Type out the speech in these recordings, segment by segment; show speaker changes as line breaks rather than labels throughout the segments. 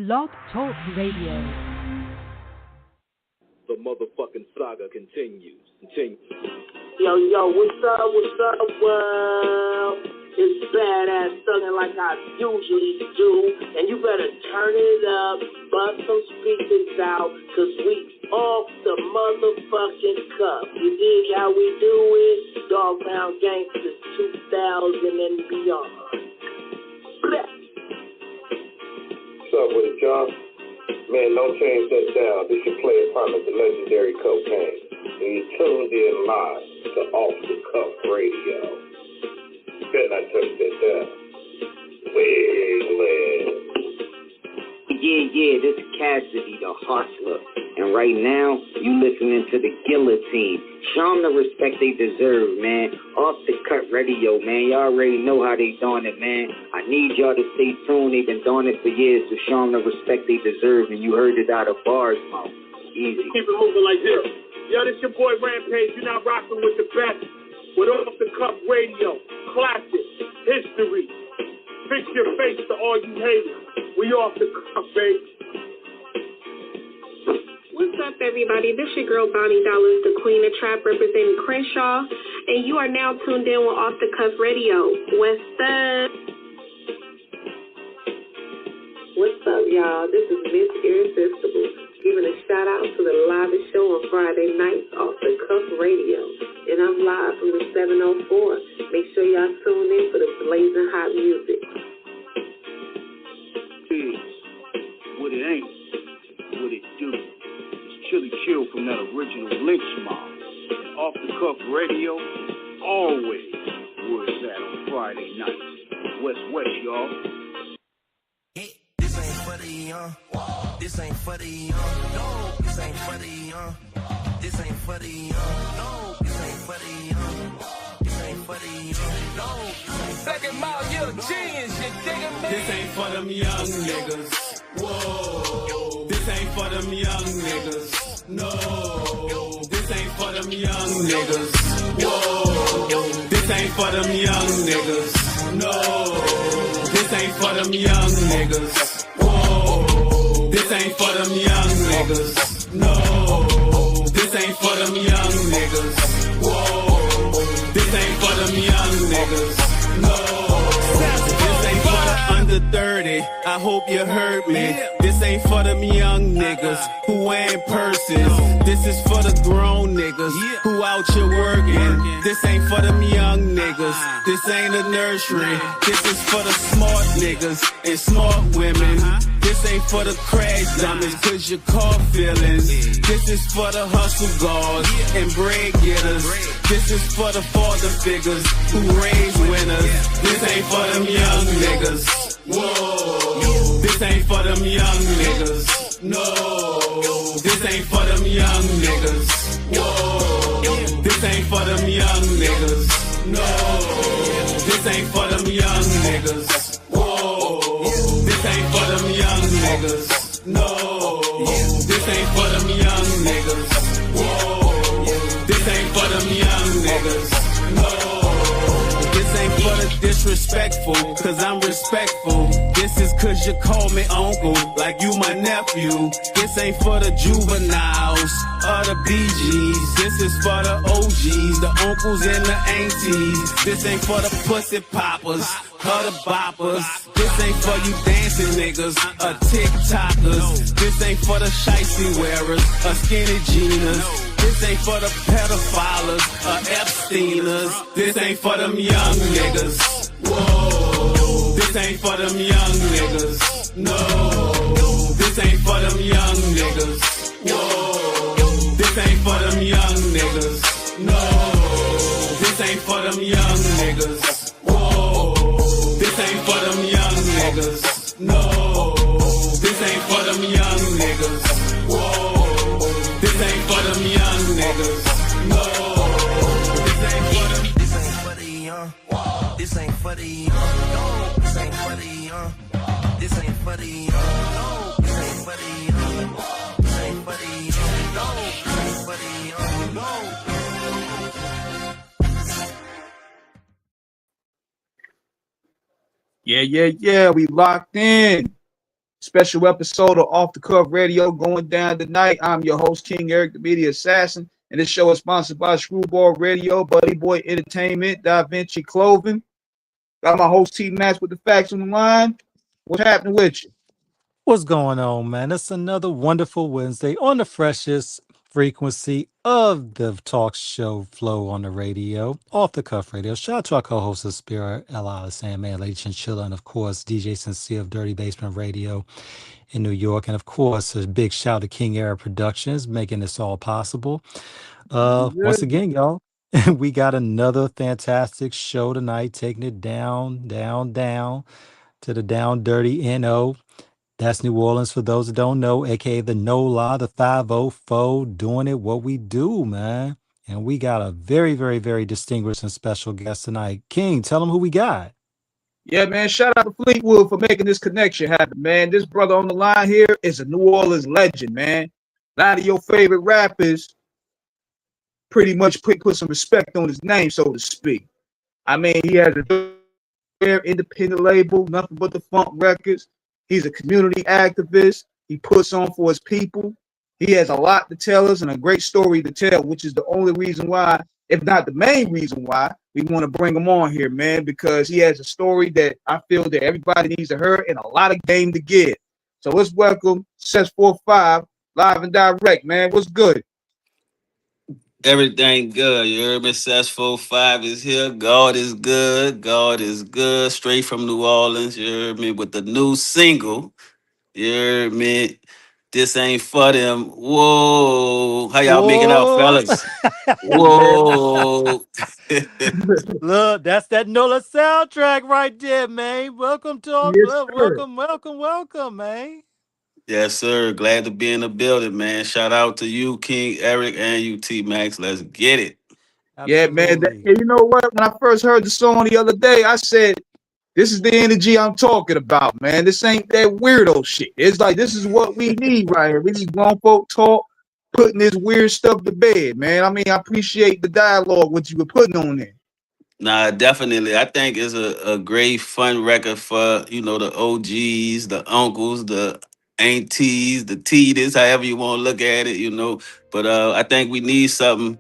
Blog Talk Radio.
The motherfucking saga continues.
Yo, what's up, world? It's badass thuggin' like I usually do, and you better turn it up, bust some speakers out, cause we off the motherfucking cuff. You dig how we do it? Dog Pound Gangsters 2000 and beyond. Blah.
What's up with it, John? Man, don't change that down. This your play apartment, the legendary Cocaine. And you tuned in live to Off the Cuff Radio. Better not touch that down. Wigglin'.
Yeah, this is Cassidy, the hustler. And right now, you listening to the Guillotine. Show them the respect they deserve, man. Off the Cut Radio, man. Y'all already know how they doing it, man. I need y'all to stay tuned. They've been doing it for years, so show them the respect they deserve. And you heard it out of bars, mouth. Easy.
Keep it moving like this. Yo, this your boy Rampage. You're not rocking with the best. With Off the Cuff Radio. Classic. History. Fix your face to all you haters. We off the cuff, baby.
What's up, everybody? This your girl, Bonnie Dollars, the Queen of Trap, representing Crenshaw, and you are now tuned in with Off the Cuff Radio. What's up? What's up, y'all? This is Miss Irresistible, giving a shout-out to the livest show on Friday nights, Off the Cuff Radio, and I'm live from the 704. Make sure y'all tune in for the blazing hot music.
What it ain't, what it do. Chili Chill from that original Lynch Mob. And Off the Cuff Radio, always where it's at on Friday nights. West, y'all.
This ain't for the young. This ain't for the young. No, this ain't for the young. This ain't for the young. No, this ain't for the young. This ain't for the young. No, second mile, you're a genius. You digging me?
This ain't for them young niggas. Whoa, this ain't for them young niggas. No, this ain't for them young niggas. Whoa, this ain't for them young niggas. No, this ain't for them young niggas. Whoa, this ain't for them young niggas. No, this ain't for them young niggas. Whoa, this ain't for them young niggas. No. This ain't for the under 30, I hope you heard me. This ain't for them young niggas who wearing purses. This is for the grown niggas who out here working. This ain't for them young niggas, this ain't a nursery. This is for the smart niggas and smart women. This ain't for the crash dummies cause you caught feelings. This is for the hustle guards and bread getters. This is for the father figures who raise winners. This ain't for them young niggas. Whoa, this ain't for them young niggas. No, this ain't for them young niggas. Whoa, this ain't for them young niggas. No, this ain't for them young niggas. Whoa, this ain't for them young niggas. No, this ain't for them young niggas. Whoa, this ain't for them young niggas. No. This ain't for the disrespectful, cause I'm respectful. This is cause you call me uncle, like you my nephew. This ain't for the juveniles or the BGs. This is for the OGs, the uncles and the aunties. This ain't for the pussy poppers or the boppers. This ain't for you dancing niggas or TikTokers. This ain't for the shicey wearers or skinny jeaners. This ain't for the pedophiles or Epsteiners. This ain't for them young niggas. Whoa, this ain't for them young niggas. No, this ain't for them young niggas. Whoa, this ain't for them young niggas. No, this ain't for them young niggas. Whoa, this ain't for them young niggas. No, this ain't for them young niggas. Whoa. This ain't for them young niggas. No, this ain't for them.
This ain't for the young. This ain't for the young. No, this ain't for the young. This ain't for the young. No, this ain't for the young. This ain't for the young. No, this ain't for the young. No.
Yeah, we locked in.
Special episode of Off the Cuff Radio going down tonight. I'm your host, King Eric, the Media Assassin. And this show is sponsored by Screwball Radio, Buddy Boy Entertainment, Da Vinci Clothing. Got my host, T Max, with the facts on the line. What's happening with you?
What's going on, man? It's another wonderful Wednesday on the freshest frequency of the talk show flow on the radio, off the cuff radio. Shout out to our co-host of Spirit, L.I. Sandman, Lady Chinchilla, and of course, DJ Sincere of Dirty Basement Radio in New York. And of course, a big shout to King Era Productions making this all possible. Once again, y'all, we got another fantastic show tonight, taking it down, down, down to the down dirty NO. That's New Orleans for those that don't know, aka the NOLA, the 504, doing it what we do, man. And we got a very, very, very distinguished and special guest tonight. King, tell them who we got.
Yeah, man. Shout out to Fleetwood for making this connection happen, man. This brother on the line here is a New Orleans legend, man. A lot of your favorite rappers pretty much put some respect on his name, so to speak. I mean, he has a independent label, nothing but the funk records. He's a community activist. He puts on for his people. He has a lot to tell us and a great story to tell, which is the only reason why, if not the main reason why, we want to bring him on here, man, because he has a story that I feel that everybody needs to hear and a lot of game to give. So let's welcome Sess 45 live and direct, man. What's good?
Everything good. You heard me? Successful 5 is here. God is good. God is good. Straight from New Orleans. You heard me? With the new single. You heard me? This ain't for them. Whoa. How y'all making out,
Whoa.
fellas? Whoa.
Look, that's that NOLA soundtrack right there, man. Welcome to all,
Yes, sir.
welcome, man.
Yes, sir. Glad to be in the building, man. Shout out to you, King Eric, and you, T Max. Let's get it.
Yeah, man.
Absolutely.
You know what? When I first heard the song the other day, I said, this is the energy I'm talking about, man. This ain't that weirdo shit. It's like this is what we need right here. We need grown folk talk, putting this weird stuff to bed, man. I mean, I appreciate the dialogue what you were putting on there.
Nah, definitely. I think it's a great fun record for, the OGs, the uncles, the aunties, the teeters, however you want to look at it, But I think we need something,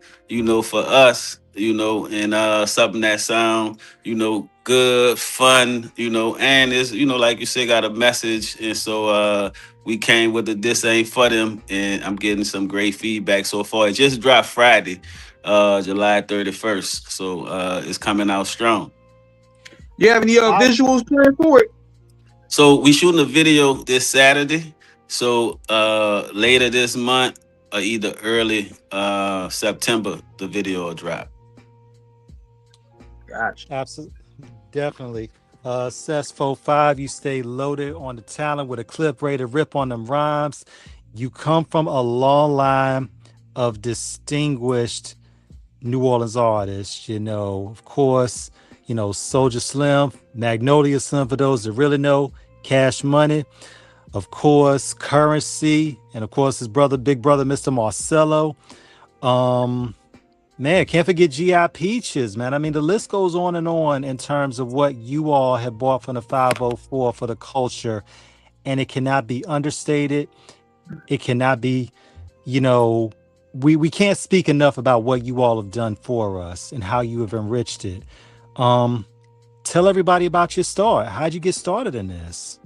for us, and something that sound, good, fun, and it's, like you said, got a message. And so we came with the This Ain't For Them, and I'm getting some great feedback so far. It just dropped Friday. July 31st. So it's coming out strong.
You have any visuals planned for it?
So we shooting a video this Saturday. So later this month or either early September, the video will drop.
Gotcha.
Absolutely. Definitely. Sess 45, you stay loaded on the talent with a clip ready to rip on them rhymes. You come from a long line of distinguished New Orleans artists, of course, Soldier Slim, Magnolia Slim for those that really know, Cash Money, of course, Currency, and of course his brother, big brother, Mr. Marcello. Man, can't forget G.I. Peaches, man. I mean, the list goes on in terms of what you all have bought from the 504 for the culture, and it cannot be understated. It cannot be, we can't speak enough about what you all have done for us and how you have enriched it. Tell everybody about your start. How'd you get started in this?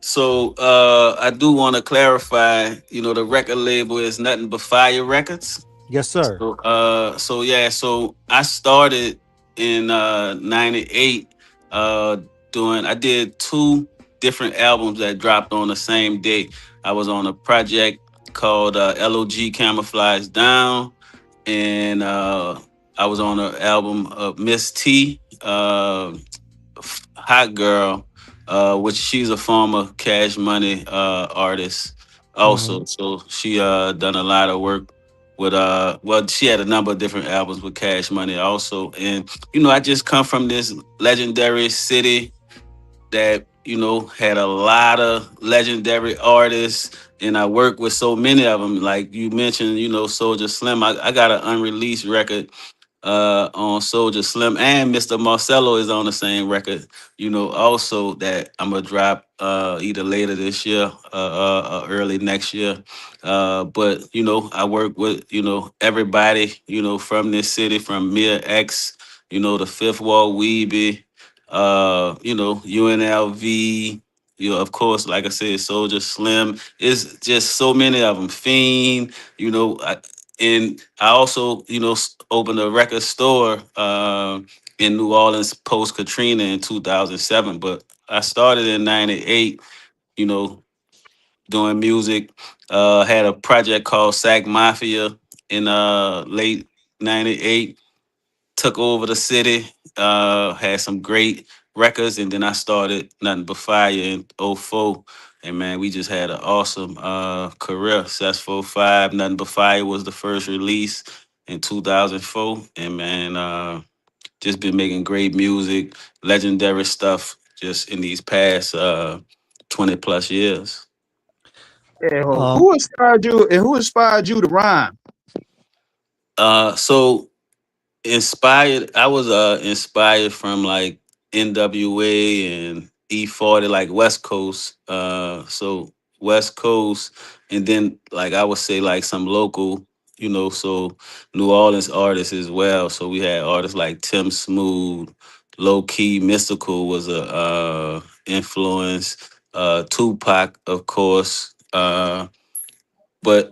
So I do want to clarify, the record label is Nothing But Fire Records.
Yes, sir.
So I started in 98 I did 2 different albums that dropped on the same day. I was on a project called LOG Camouflage Down, and I was on an album of Miss T, Hot Girl, which she's a former Cash Money artist also. So she done a lot of work with she had a number of different albums with Cash Money also. And I just come from this legendary city that had a lot of legendary artists, and I worked with so many of them. Like you mentioned, Soldier Slim. I got an unreleased record on Soldier Slim, and Mr. Marcello is on the same record. Also that I'm gonna drop either later this year, early next year. But I work with everybody from this city, from Mia X, the Fifth Wall Weeby, UNLV. Of course, like I said, Soldier Slim. It's just so many of them. Fiend, and I also, opened a record store in New Orleans post Katrina in 2007. But I started in '98, you know, doing music. Had a project called Sac Mafia in late '98. Took over the city. Had some great records, and then I started Nothing But Fire in '04. And man, we just had an awesome career. Sess 45, Nothing But Fire was the first release in 2004. And man, just been making great music, legendary stuff just in these past 20 plus years.
Yeah,
Um,
who inspired you and who inspired you to rhyme?
So inspired, I was inspired from like NWA and E40, like West Coast. So West Coast, and then like I would say like some local, so New Orleans artists as well. So we had artists like Tim Smooth, Low Key Mystical was a influence, Tupac of course. But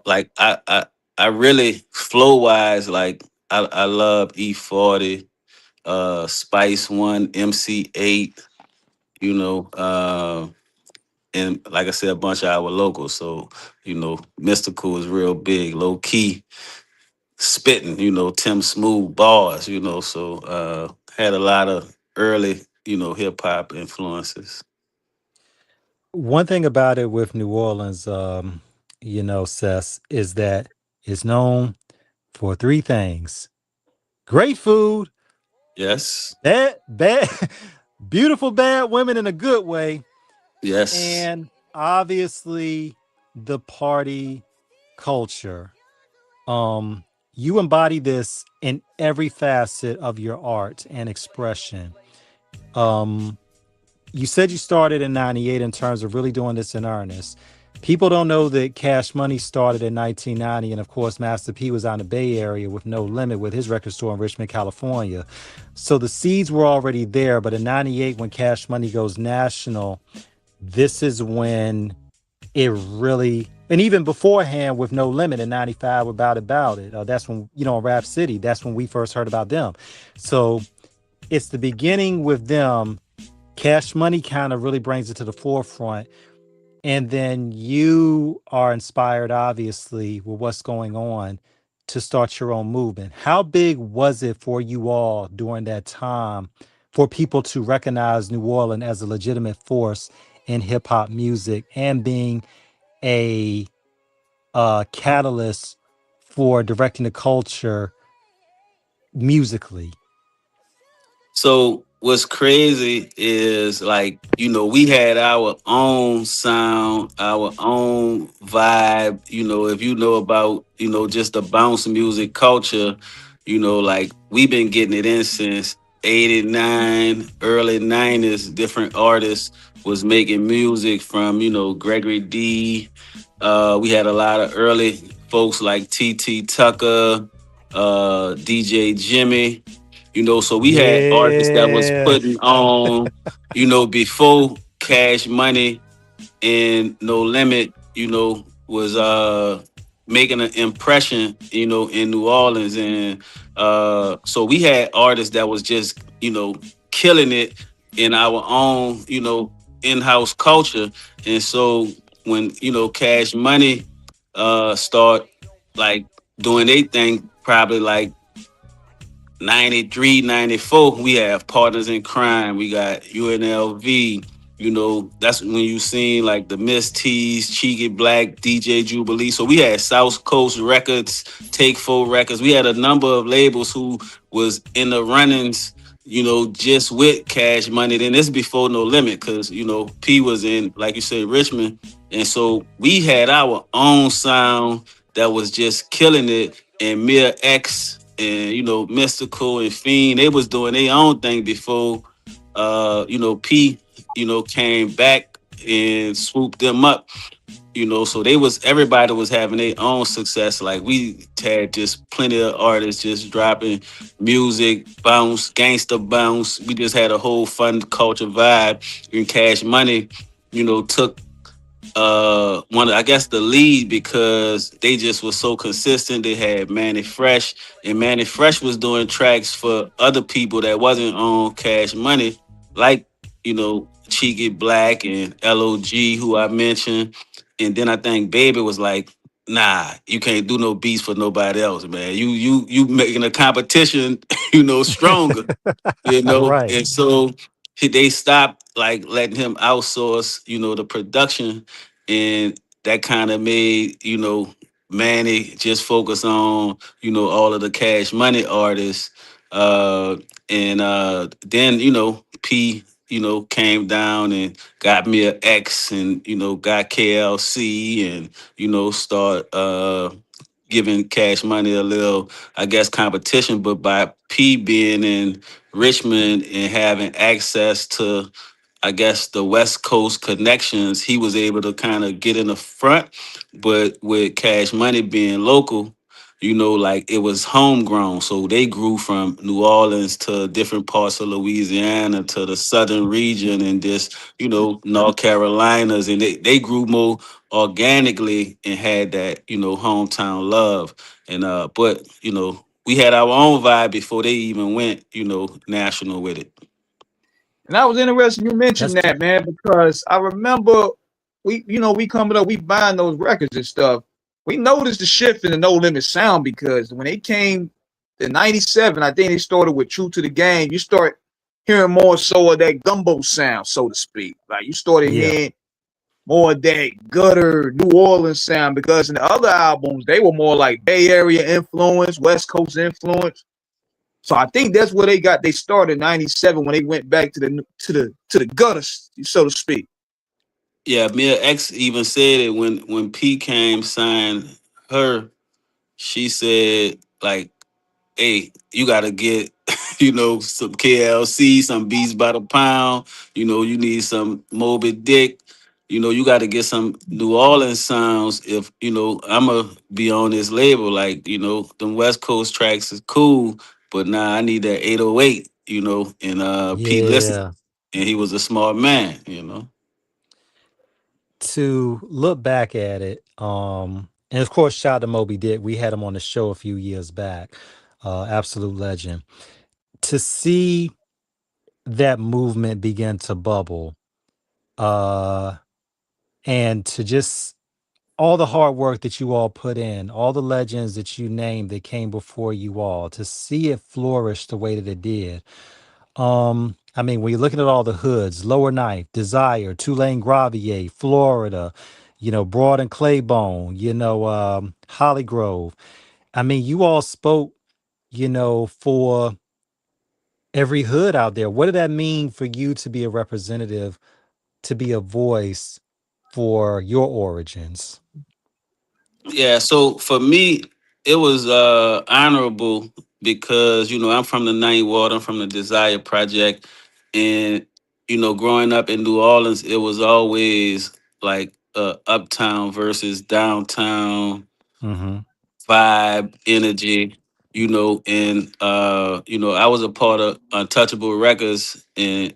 like I really flow wise, like I love E40, Spice One, MC8, you know, and like I said, a bunch of our locals. So, Mystical is real big, low key, spitting, Tim Smooth bars, so had a lot of early, hip hop influences.
One thing about it with New Orleans, Sess, is that it's known for three things: great food,
Yes.
bad, beautiful bad women in a good way,
Yes.
and obviously the party culture. You embody this in every facet of your art and expression. Um, you said you started in 98 in terms of really doing this in earnest. People don't know that Cash Money started in 1990. And of course, Master P was out in the Bay Area with No Limit with his record store in Richmond, California. So the seeds were already there. But in 98, when Cash Money goes national, this is when it really, and even beforehand with No Limit in 95 About It. That's when, Rap City, that's when we first heard about them. So it's the beginning with them. Cash Money kind of really brings it to the forefront. And then you are inspired, obviously, with what's going on to start your own movement. How big was it for you all during that time for people to recognize New Orleans as a legitimate force in hip hop music and being a catalyst for directing the culture musically?
So what's crazy is like, we had our own sound, our own vibe, if you know about, just the bounce music culture, like we've been getting it in since 89, early 90s, different artists was making music from, Gregory D. We had a lot of early folks like T.T. Tucker, DJ Jimmy. So we had artists that was
Yeah.
putting on, before Cash Money and No Limit, was making an impression, in New Orleans. And so we had artists that was just, killing it in our own, in-house culture. And so when, Cash Money start like doing their thing, probably like 93, 94, we have Partners in Crime. We got UNLV. That's when you seen like the Miss T's, Cheeky Black, DJ Jubilee. So we had South Coast Records, Take Four Records. We had a number of labels who was in the runnings, just with Cash Money. Then this before No Limit, because, P was in, like you said, Richmond. And so we had our own sound that was just killing it. And Mia X and Mystical and Fiend, they was doing their own thing before P, came back and swooped them up. So everybody was having their own success. Like we had just plenty of artists just dropping music, bounce, gangster bounce. We just had a whole fun culture vibe. And Cash Money, took one of, I guess, the lead because they just was so consistent. They had Manny Fresh, and Manny Fresh was doing tracks for other people that wasn't on Cash Money, like Cheeky Black and LOG, who I mentioned. And then I think Baby was like, nah, you can't do no beats for nobody else, man. You making a competition, stronger,
Right.
and so they stopped like letting him outsource, the production, and that kind of made Manny just focus on all of the Cash Money artists, and then P came down and got me a X, and got KLC, and start giving Cash Money a little, I guess, competition. But by P being in Richmond and having access to, I guess, the West Coast connections, he was able to kind of get in the front. But with Cash Money being local, like it was homegrown. So they grew from New Orleans to different parts of Louisiana to the southern region and just, North Carolinas. And they grew more organically and had that, hometown love. And but, we had our own vibe before they even went, national with it.
And I was interested you
That's
mentioned
true.
that, man, because I remember we coming up, we buying those records and stuff. We noticed the shift in the No Limit sound because when they came in '97, I think they started with True to the Game. You start hearing more so of that gumbo sound, so to speak. Like you started
Yeah.
hearing more of that gutter New Orleans sound because in the other albums they were more like Bay Area influence, West Coast influence. So I think that's where they started in '97 when they went back to the gutters, so to speak.
Yeah, Mia X even said it when P came signed her. She said like, "Hey, you gotta get some KLC, some Beats by the Pound. You need some Moby Dick. You got to get some New Orleans sounds. If I'ma be on this label, like them West Coast tracks is cool, but nah, I need that 808. And P listened,
Yeah.
and he was a smart man.
To look back at it, and of course, shout out to Moby Dick. We had him on the show a few years back. Absolute legend. To see that movement begin to bubble, uh, and to just all the hard work that you all put in, all the legends that you named that came before you all, to see it flourish the way that it did. I mean, when you're looking at all the hoods, Lower Knife, Desire, Tulane Gravier, Florida, Broad and Claybone, Holly Grove. I mean, you all spoke, for every hood out there. What did that mean for you to be a representative, to be a voice for your origins?
Yeah, so for me, it was honorable because I'm from the Ninth Ward, I'm from the Desire Project, and growing up in New Orleans, it was always like uptown versus downtown
Mm-hmm.
vibe, energy, and I was a part of Untouchable Records in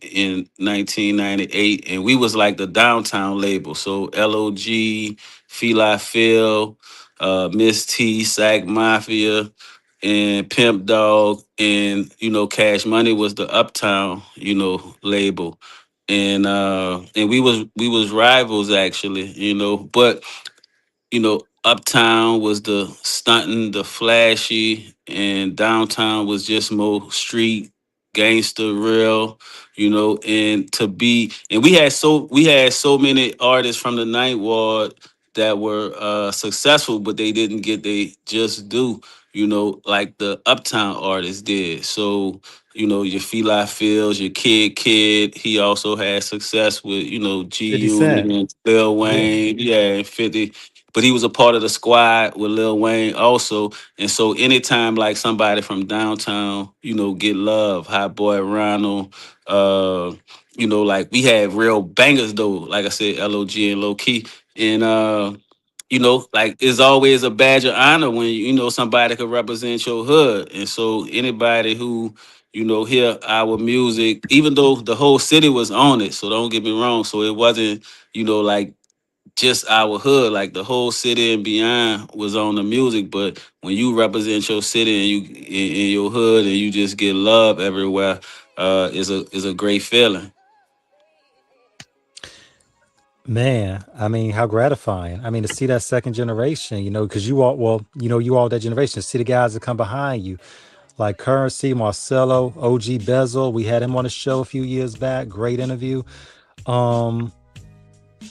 1998, and we was like the downtown label. So LOG, Feli Phil, Miss T, Sack Mafia, and Pimp Dog, and Cash Money was the uptown, label. And we was rivals actually, but uptown was the stunting, the flashy, and downtown was just more street gangster real, and we had so many artists from the Ninth Ward that were successful, but they didn't get they just do, like the uptown artists did. So, your Feli Fields, your Kid, he also had success with, G
50 Cent.
Unit, Lil
Yeah.
Wayne, yeah, and 50. but he was a part of the squad with Lil Wayne also. And so anytime like somebody from downtown, get love, Hot Boy Ronald, uh, like we had real bangers though, like I said, LOG and Low Key. And like it's always a badge of honor when somebody could represent your hood. And so anybody who, hear our music, even though the whole city was on it, so don't get me wrong. So it wasn't, like just our hood, like the whole city and beyond was on the music. But when you represent your city and you in your hood and you just get love everywhere, is a great feeling.
Man, I mean, how gratifying. I mean, to see that second generation, because you all that generation, to see the guys that come behind you, like Currency, Marcelo, OG Bezel. We had him on the show a few years back. Great interview. Um,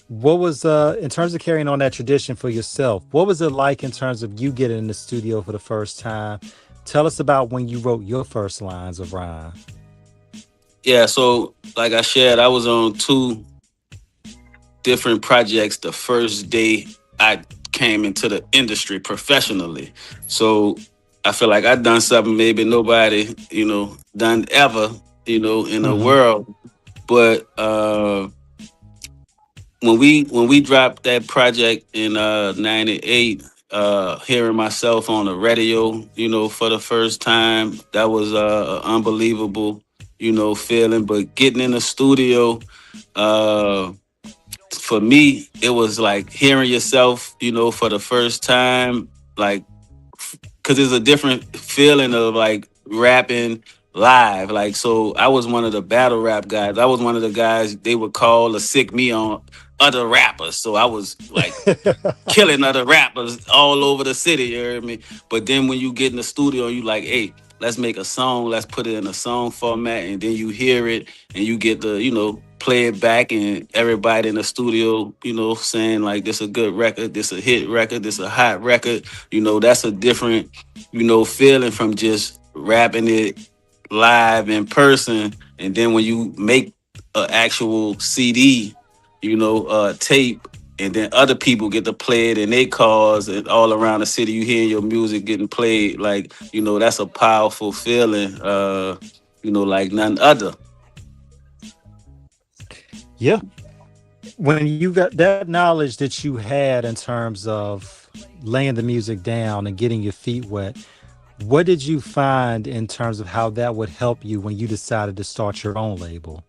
what was in terms of carrying on that tradition for yourself? What was it like in terms of you getting in the studio for the first time? Tell us about when you wrote your first lines of rhyme.
Yeah, so like I shared, I was on two different projects the first day I came into the industry professionally. So I feel like I done something maybe nobody, done ever, in the
Mm-hmm.
world. But when we dropped that project in '98, hearing myself on the radio, for the first time, that was unbelievable, feeling. But getting in the studio, uh for me, it was like hearing yourself, for the first time, like, because it's a different feeling of like rapping live. Like, so I was one of the battle rap guys. I was one of the guys they would call or sick me on other rappers. So I was like killing other rappers all over the city. You heard me? But then when you get in the studio, you like, hey, let's make a song. Let's put it in a song format, and then you hear it, and you get to, play it back, and everybody in the studio, saying like, this a good record, this a hit record, this a hot record. That's a different, feeling from just rapping it live in person, and then when you make an actual CD, tape, and then other people get to play it in their cars and all around the city. You hear your music getting played, like that's a powerful feeling. Like none other.
Yeah. When you got that knowledge that you had in terms of laying the music down and getting your feet wet, what did you find in terms of how that would help you when you decided to start your own label?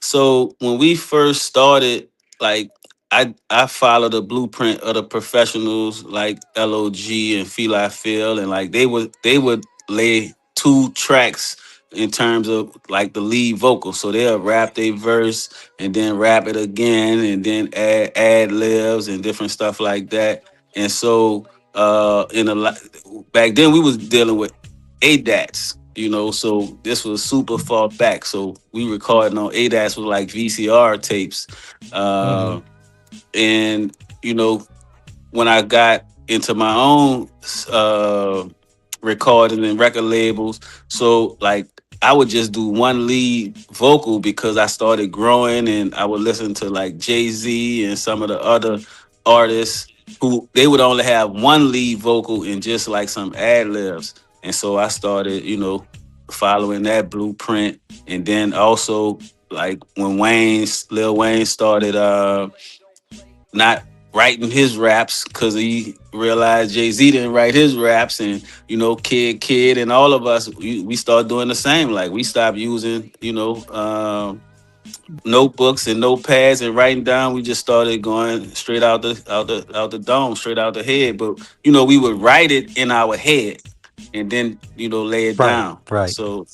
So when we first started, like I followed the blueprint of the professionals like LOG and Feel Phil, and like they would lay two tracks in terms of like the lead vocal. So they'll rap their verse and then rap it again and then add libs and different stuff like that. And so back then we was dealing with ADATs, so this was super far back. So we recording on ADATs with like VCR tapes.
Mm-hmm.
Uh, and, you know, when I got into my own recording and record labels, so like I would just do one lead vocal because I started growing and I would listen to like Jay-Z and some of the other artists who they would only have one lead vocal and just like some ad libs. And so I started, following that blueprint. And then also like when Lil Wayne started not writing his raps because he realized Jay-Z didn't write his raps, and Kid and all of us, we started doing the same. Like we stopped using notebooks and notepads and writing down. We just started going straight out the dome, straight out the head. But we would write it in our head and then lay it
Right,
down.
right.
So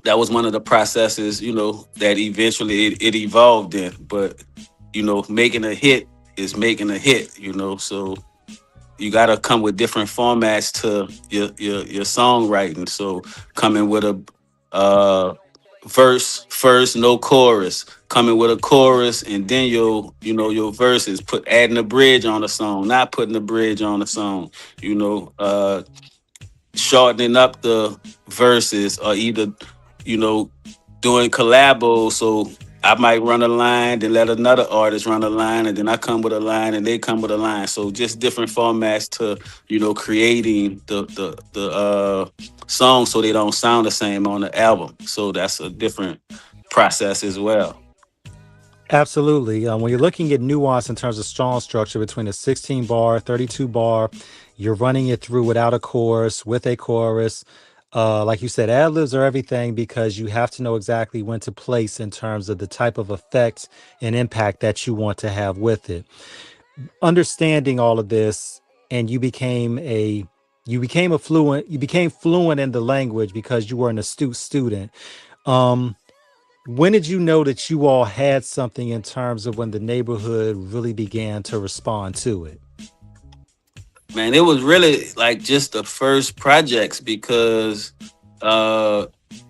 that was one of the processes, that eventually it evolved in. But making a hit is making a hit, so you got to come with different formats to your songwriting. So coming with a verse first, no chorus. Coming with a chorus and then your verses. Adding a bridge on the song, not putting a bridge on the song. Shortening up the verses, or either you know doing collabos. So I might run a line, then let another artist run a line, and then I come with a line, and they come with a line. So just different formats to creating the songs so they don't sound the same on the album. So that's a different process as well.
Absolutely. When you're looking at nuance in terms of song structure between a 16 bar, 32 bar, you're running it through without a chorus, with a chorus. Like you said, ad libs are everything because you have to know exactly when to place in terms of the type of effect and impact that you want to have with it. Understanding all of this, and you became fluent in the language because you were an astute student. Um, when did you know that you all had something in terms of when the neighborhood really began to respond to it?
Man, it was really like just the first projects because uh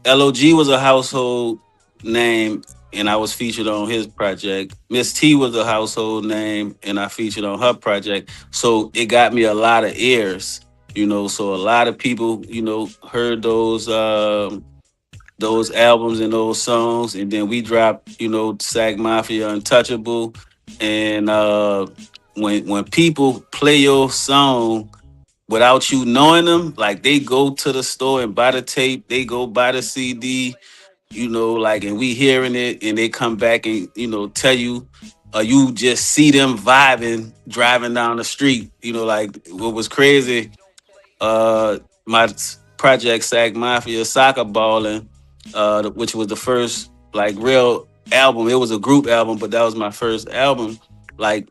LOG was a household name and I was featured on his project. Miss T was a household name and I featured on her project. So it got me a lot of ears, so a lot of people, heard those albums and those songs, and then we dropped, Sag Mafia Untouchable. And when people play your song without you knowing them, like they go to the store and buy the tape, they go buy the CD, and we hearing it and they come back and, tell you, you just see them vibing, driving down the street. Like what was crazy, my project Sag Mafia Soccer Balling, which was the first like real album. It was a group album, but that was my first album. Like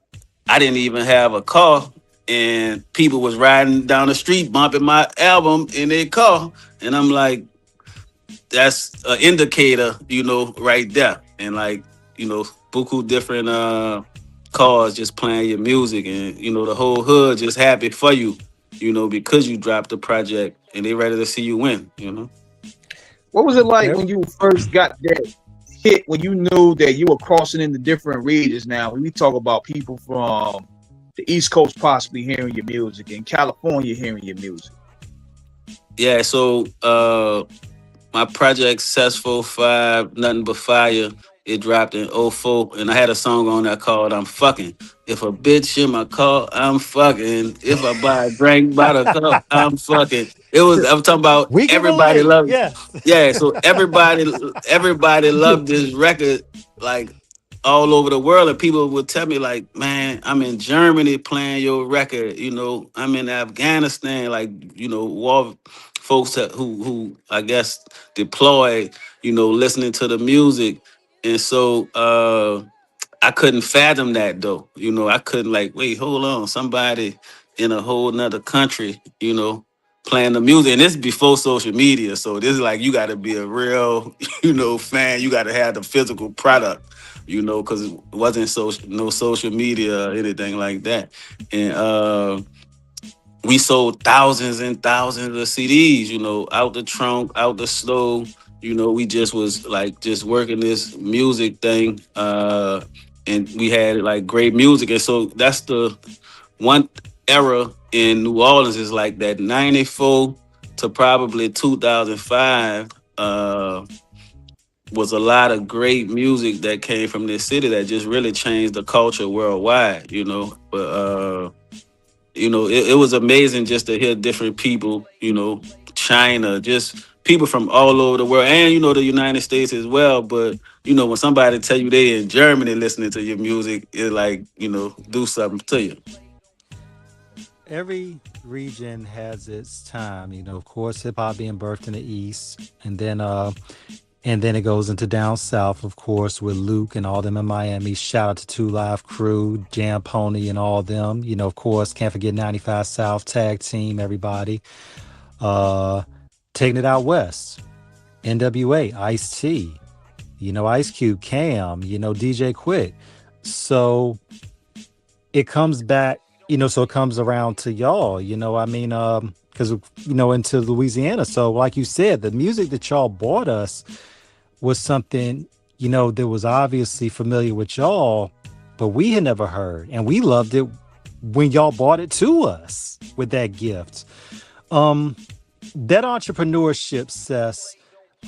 I didn't even have a car, and people was riding down the street bumping my album in their car, and I'm like, that's an indicator, right there. And like, buku different cars just playing your music, and the whole hood just happy for you, because you dropped the project and they ready to see you win.
What was it like
Ev-
when you first got that hit, when you knew that you were crossing into different regions? Now, when we talk about people from the East Coast possibly hearing your music and California hearing your music.
Yeah, so my project Sess 5 Nothing But Fire, it dropped in '04, and I had a song on that called I'm Fucking. If a bitch in my car, I'm fucking. If I buy a drink by the cup, I'm fucking. I'm talking about
we can
everybody
relate.
loved.
Yes.
Yeah, so everybody loved this record like all over the world, and people would tell me like, man, I'm in Germany playing your record, I'm in Afghanistan, like, war folks who I guess deployed, listening to the music. And so I couldn't fathom that though. I couldn't like, wait, hold on, somebody in a whole nother country, playing the music. And this is before social media. So this is like you gotta be a real, fan. You gotta have the physical product, because it wasn't no social media or anything like that. And we sold thousands and thousands of CDs, out the trunk, out the stove. We just was like just working this music thing. And we had like great music. And so that's the one era in New Orleans is like that 94 to probably 2005 was a lot of great music that came from this city that just really changed the culture worldwide, But it was amazing just to hear different people, China, just people from all over the world, and the United States as well. But when somebody tell you they in Germany listening to your music, it like do something to you.
Every region has its time. Of course, hip hop being birthed in the East, and then it goes into down south, of course, with Luke and all them in Miami. Shout out to Two Live Crew, Jam Pony, and all them. Of course, can't forget 95 South Tag Team, everybody. Uh, Taking it out west, NWA, Ice T, Ice Cube, Cam, DJ Quick. So it comes back, so it comes around to y'all, because, into Louisiana. So like you said, the music that y'all bought us was something, that was obviously familiar with y'all, but we had never heard. And we loved it when y'all bought it to us with that gift. That entrepreneurship, Sess,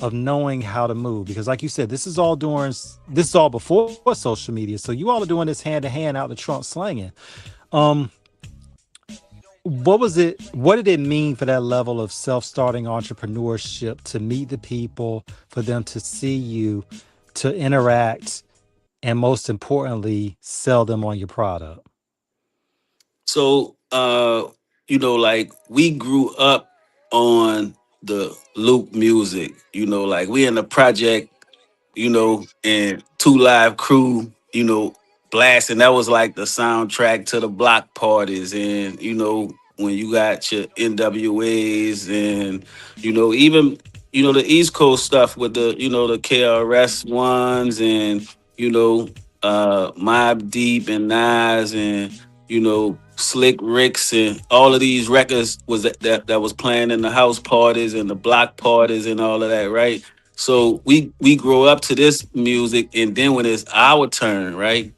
of knowing how to move? Because, like you said, this is all before social media. So you all are doing this hand to hand out the trunk slanging. Um, what was it? What did it mean for that level of self-starting entrepreneurship to meet the people, for them to see you, to interact, and most importantly, sell them on your product?
So, like we grew up on the loop music, like we in the project, and Two Live Crew, blasting. That was like the soundtrack to the block parties. And, when you got your NWAs and, even, the East Coast stuff with the KRS ones and, Mob Deep and Nas and, Slick Ricks and all of these records was that was playing in the house parties and the block parties and all of that, right? So we grow up to this music, and then when it's our turn, right?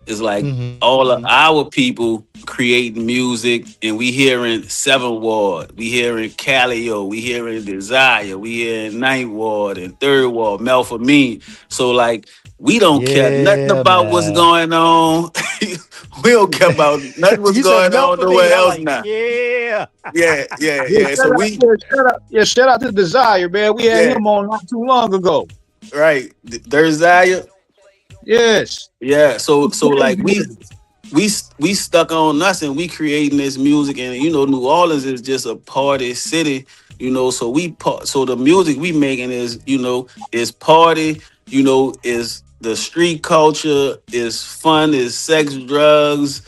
It's like all of our people creating music, and we hearing Seven Ward, we hearing Calio, we hearing Desire, we hearing Ninth Ward and Third Ward, Melphamine. So like we don't care nothing
Yeah,
about what's
man.
going on. We don't care about nothing what's
You said
going
melt
on
for me.
nowhere
I'm
else
like,
now.
yeah.
Yeah, yeah,
Yeah,
yeah. So we
shout out to Desire, man. We had
yeah,
him on not too long ago.
right. There's Desire.
Yes.
Yeah. So like
Crazy.
we stuck on us and we creating this music, and New Orleans is just a party city, so so the music we making is is party, is the street culture, is fun, is sex, drugs,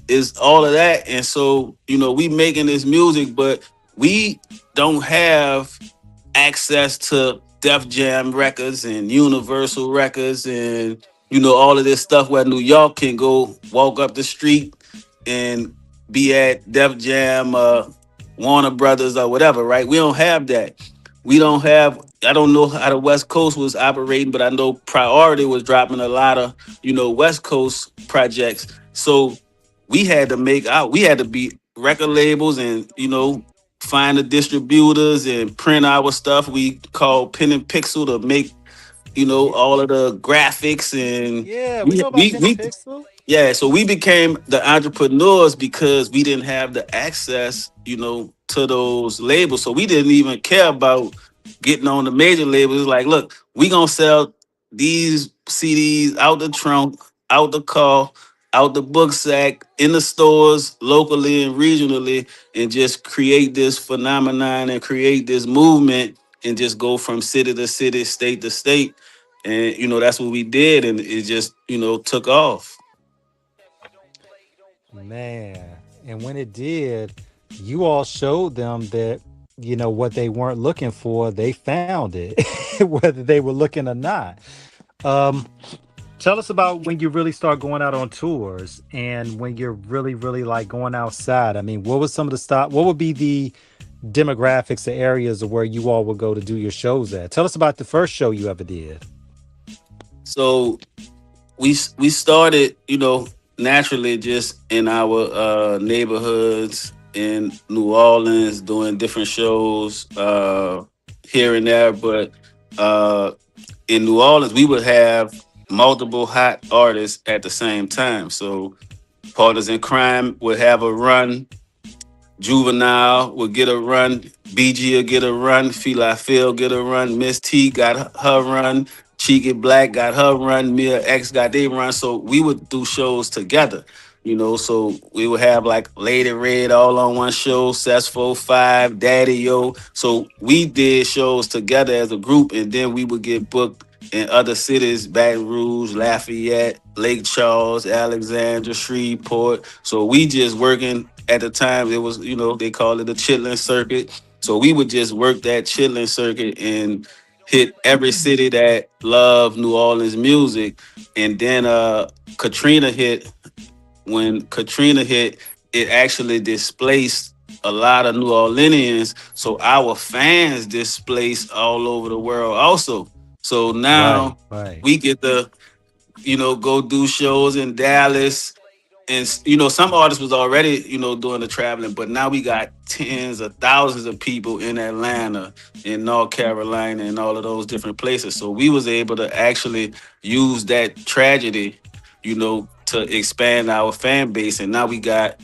is all of that. And so we making this music, but we don't have access to Def Jam records and Universal records and all of this stuff where New York can go walk up the street and be at Def Jam, Warner Brothers or whatever, right? We don't have that. We don't have. I don't know how the West Coast was operating, but I know Priority was dropping a lot of West Coast projects. So we had to make out. We had to be record labels and find the distributors and print our stuff. We called Pen and Pixel to make
Yeah,
all of the graphics and
yeah, we
we
know about
we,
pen and
we
pixel.
yeah, so we became the entrepreneurs because we didn't have the access, to those labels. So we didn't even care about getting on the major labels. Like, look, we gonna sell these CDs out the trunk, out the car, out the book sack, in the stores, locally and regionally, and just create this phenomenon and create this movement and just go from city to city, state to state. And that's what we did, and it just took off.
Man, and when it did, you all showed them that, what they weren't looking for, they found it, whether they were looking or not. Um, Tell us about when you really start going out on tours and when you're really, really like going outside. I mean, what was some of the stop? What would be the demographics, the areas of where you all would go to do your shows at? Tell us about the first show you ever did.
So we started, naturally just in our neighborhoods in New Orleans, doing different shows here and there. But uh, in New Orleans, we would have multiple hot artists at the same time. So Partners in Crime would have a run. Juvenile will get a run. BG will get a run. Fila Phil get a run. Miss T got her run. Cheeky Black got her run. Mia X got their run. So we would do shows together. So we would have like Lady Red all on one show, Sess 45, Daddy Yo. So we did shows together as a group, and then we would get booked in other cities, Baton Rouge, Lafayette, Lake Charles, Alexandria, Shreveport. So we just working at the time. It was, they call it a chitlin circuit. So we would just work that chitlin circuit and hit every city that loved New Orleans music. And then Katrina hit. When Katrina hit, it actually displaced a lot of New Orleanians. So our fans displaced all over the world also. So
Right,
now
right.
we get to, go do shows in Dallas, and you know, some artists was already, you know, doing the traveling, but now we got tens of thousands of people in Atlanta, in North Carolina, and all of those different places. So we was able to actually use that tragedy, you know, to expand our fan base, and now we got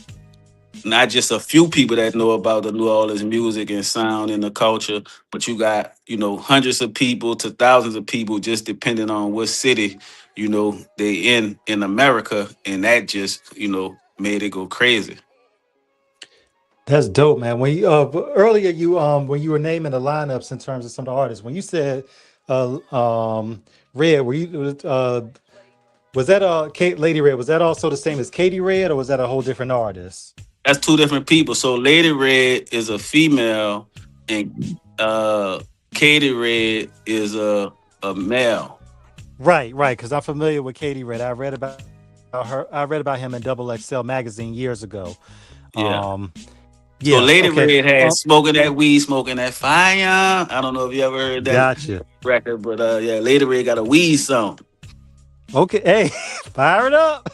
not just a few people that know about the New Orleans music and sound and the culture, but you got, you know, hundreds of people to thousands of people, just depending on what city, you know, they in America, and that just, you know, made it go crazy.
That's dope, man. When you earlier you when you were naming the lineups in terms of some of the artists, when you said uh Red, were you was that Kate Lady Red? Was that also the same as Katie Red, or was that a whole different artist?
That's two different people. So Lady Red is a female, and uh Katie Red is a male.
Right, right. Because I'm familiar with Katie Red. I read about her. I read about him in Double XL magazine years ago.
Yeah.
Um,
So
yeah.
Lady
Okay.
Red had smoking that weed, smoking that fire. I don't know if you ever heard that
Gotcha.
record, but yeah, Lady Red got a weed song.
Okay. Hey, fire it up.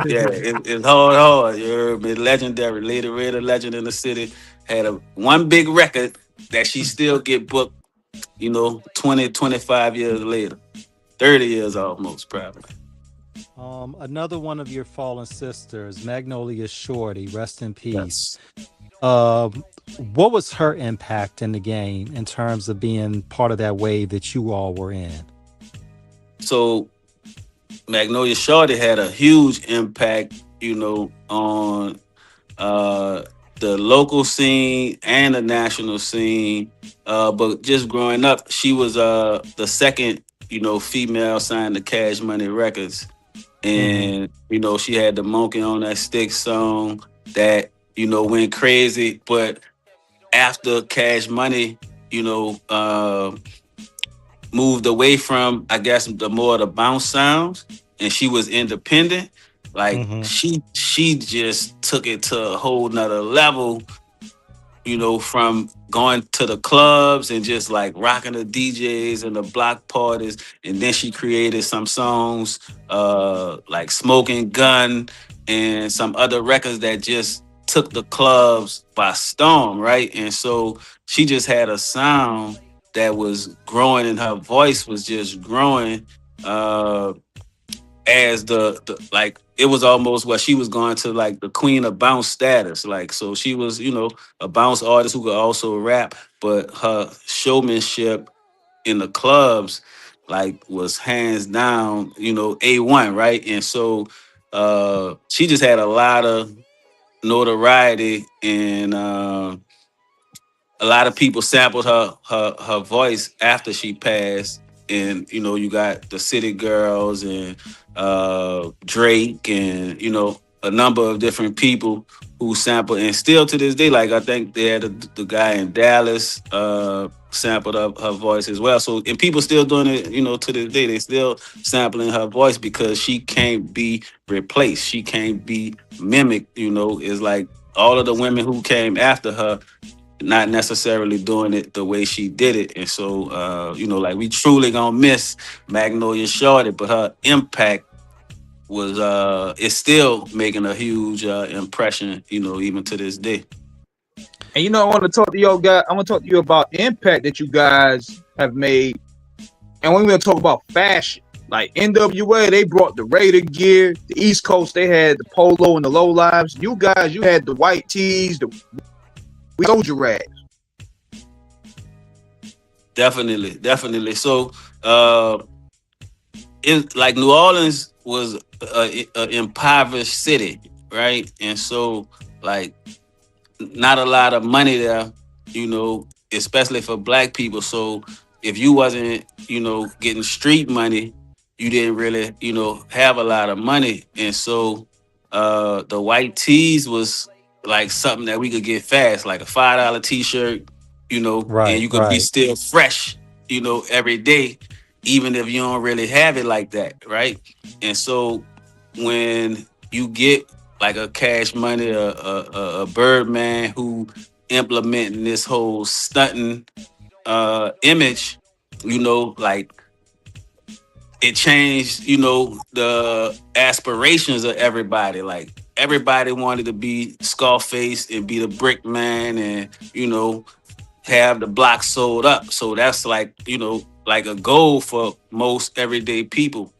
Yeah, it's hard, hard. You heard me? Legendary. Lady Red, a legend in the city, had a one big record that she still get booked, you know, 20, 25 years later. 30 years almost, probably.
Another one of your fallen sisters, Magnolia Shorty. Rest in peace.
Yes.
Um, what was her impact in the game in terms of being part of that wave that you all were in?
So Magnolia Shorty had a huge impact, you know, on uh the local scene and the national scene. But just growing up, she was the second, you know, female signed to Cash Money Records.
Hmm.
And, you know, she had the Monkey on That Stick song that, you know, went crazy. But after Cash Money, you know, moved away from, I guess, the more the bounce sounds, and she was independent. Like
Hmm.
she just took it to a whole nother level, you know, from going to the clubs and just like rocking the DJs and the block parties. And then she created some songs like Smoking Gun and some other records that just took the clubs by storm, right? And so she just had a sound that was growing, and her voice was just growing. As the like, it was almost what she was going to like the queen of bounce status. Like, so she was, you know, a bounce artist who could also rap, but her showmanship in the clubs like was hands down, you know, A1, right? And so she just had a lot of notoriety, and a lot of people sampled her voice after she passed. And you know, you got the City Girls and Drake, and you know, a number of different people who sampled. And still to this day, like I think they had the guy in Dallas sampled up her voice as well. So, and people still doing it, you know, to this day. They still sampling her voice because she can't be replaced, she can't be mimicked. You know, it's like all of the women who came after her not necessarily doing it the way she did it. And so you know, like, we truly gonna miss Magnolia Shorty, but her impact was is still making a huge impression, you know, even to this day.
And you know, I want to talk to you guys. I want to talk to you about the impact that you guys have made. And we're going to talk about fashion. Like NWA, they brought the Raider gear. The East Coast, they had the polo and the low lives. You guys, you had the white tees, the soldier rags.
Definitely, definitely. So it, like, New Orleans was a impoverished city, right? And so, like, not a lot of money there, you know, especially for black people. So if you wasn't, you know, getting street money, you didn't really, you know, have a lot of money. And so the white tees was like something that we could get fast, like a $5 t-shirt, you know, and
Right,
you could be
right.
still fresh, you know, every day, even if you don't really have it like that, right? And so when you get like a Cash Money, a Birdman who implementing this whole stunting image, you know, like, it changed, you know, the aspirations of everybody. Like, everybody wanted to be Scarface and be the brick man, and have the block sold up. So that's like, like a goal for most everyday people,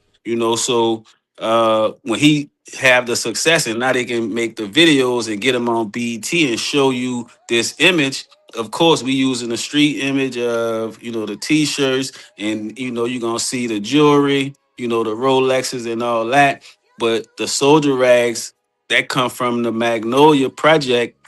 So when he have the success and now they can make the videos and get them on BT and show you this image. Of course, we using the street image of, the t-shirts, and you're gonna see the jewelry, the Rolexes and all that. But the soldier rags that come from the Magnolia Project,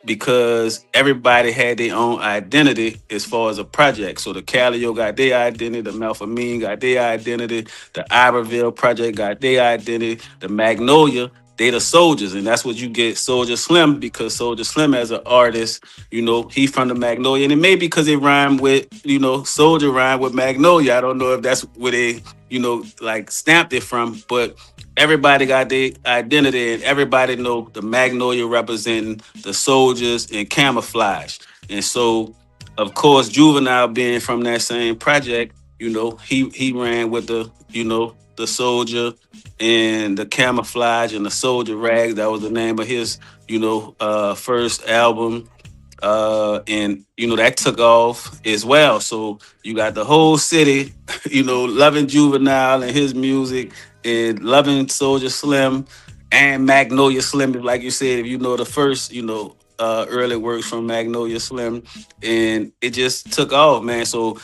because everybody had their own identity as far as a project. So the Calio got their identity, the Melphamine got their identity, the Iberville Project got their identity, the Magnolia, they the soldiers. And that's what you get Soldier Slim, because Soldier Slim as an artist, he from the Magnolia. And it may be because it rhymed with, soldier rhymed with Magnolia. I don't know if that's where they, like stamped it from, but everybody got their identity, and everybody know the Magnolia representing the soldiers and camouflage. And so, of course, Juvenile being from that same project, he ran with the soldier and the camouflage and the soldier rags. That was the name of his first album. And that took off as well. So you got the whole city, loving Juvenile and his music, and loving Soldier Slim and Magnolia Slim. Like you said, if you know the first, early works from Magnolia Slim, and it just took off, man. So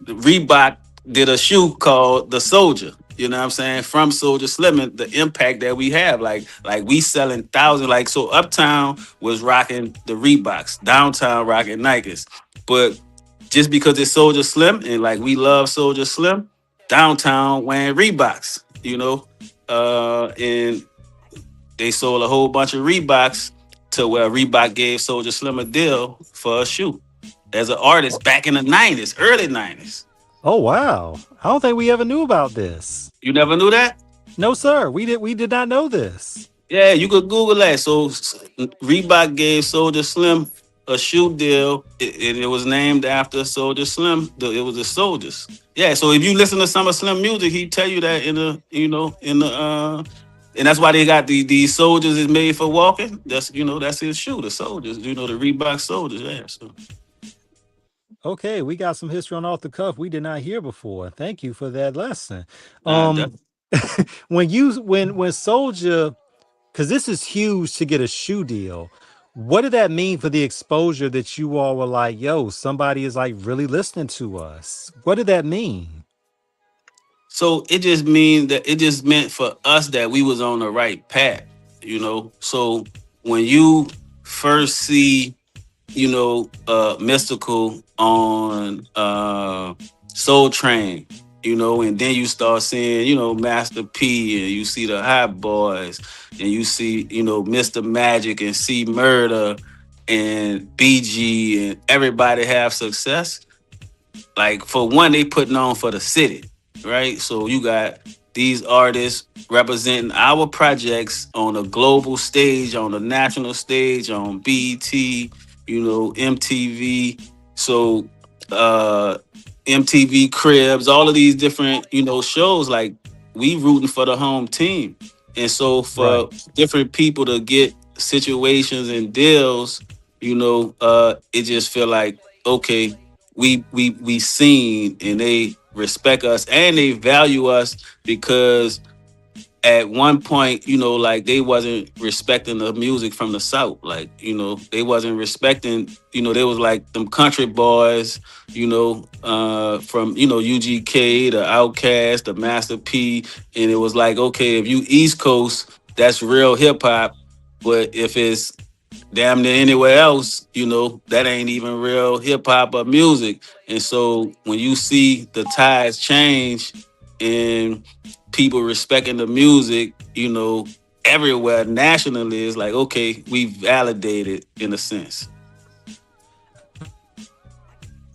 Reebok did a shoe called the Soldier. You know what I'm saying? From Soldier Slim, and the impact that we have, like we selling thousands. Like, so Uptown was rocking the Reeboks, Downtown rocking Nikes, but just because it's Soldier Slim and like we love Soldier Slim, Downtown wearing Reeboks, and they sold a whole bunch of Reeboks to where Reebok gave Soldier Slim a deal for a shoe as an artist back in the 90s, early 90s.
Oh wow! I don't think we ever knew about this.
You never knew that?
No, sir. We did not know this.
Yeah, you could Google that. So Reebok gave Soldier Slim a shoe deal. It was named after Soldier Slim. It was the soldiers. Yeah. So if you listen to some of Slim music, he tell you that and that's why they got these soldiers is made for walking. That's his shoe. The soldiers. The Reebok soldiers. Yeah. So.
Okay, we got some history on off the cuff we did not hear before. Thank you for that lesson.
Nah,
When Soldier, because this is huge to get a shoe deal. What did that mean for the exposure that you all were like, yo, somebody is like really listening to us? What did that mean?
So it just meant for us that we was on the right path, So when you first see, Mystical on Soul Train, and then you start seeing, Master P, and you see the Hot Boys, and you see, Mr. Magic and C Murder and BG and everybody have success. Like, for one, they putting on for the city, right? So you got these artists representing our projects on a global stage, on a national stage, on BET, MTV. So MTV Cribs, all of these different, shows, like we rooting for the home team. And so for different people to get situations and deals, it just feel like, okay, we seen, and they respect us and they value us, because at one point, like they wasn't respecting the music from the South. Like, they wasn't respecting, they was like them country boys, from, UGK, the Outkast, the Master P. And it was like, okay, if you East Coast, that's real hip hop. But if it's damn near anywhere else, that ain't even real hip hop or music. And so when you see the tides change and people respecting the music, everywhere nationally, is like, okay, we validated in a sense.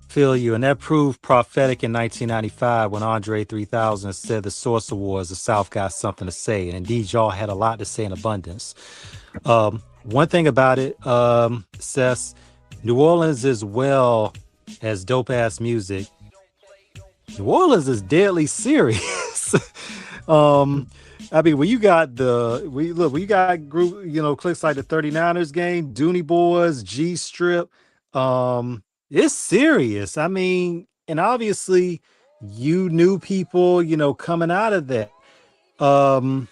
Feel you. And that proved prophetic in 1995 when Andre 3000 said the Source Awards, the South got something to say. And indeed, y'all had a lot to say in abundance. One thing about it, Sess, New Orleans, as well as dope ass music, New Orleans is deadly serious. I mean, when you got when you got group, clicks like the 39ers game, Dooney Boys, G Strip, it's serious. I mean, and obviously you knew people, coming out of that. Um,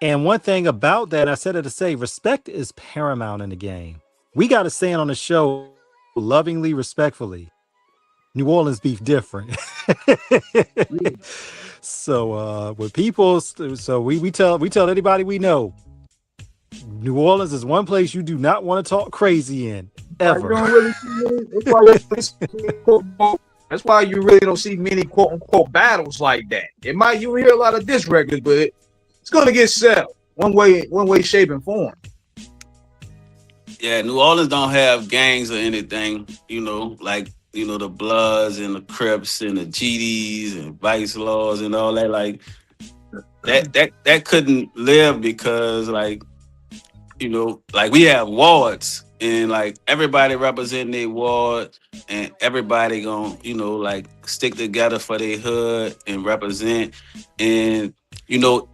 and one thing about that, I said it to say, respect is paramount in the game. We got to say it on the show lovingly, respectfully. New Orleans beef different. So when people, so we tell anybody we know, New Orleans is one place you do not want to talk crazy in
Why you
ever.
don't really see many, that's why you don't see many that's why you really don't see many quote unquote battles like that. It might you hear a lot of diss records, but it's gonna get settled one way, shape, and form.
Yeah, New Orleans don't have gangs or anything, like the Bloods and the Crips and the GDs and Vice Laws and all that. Like that couldn't live because like we have wards and like everybody representing their ward and everybody gonna, like stick together for their hood and represent. And,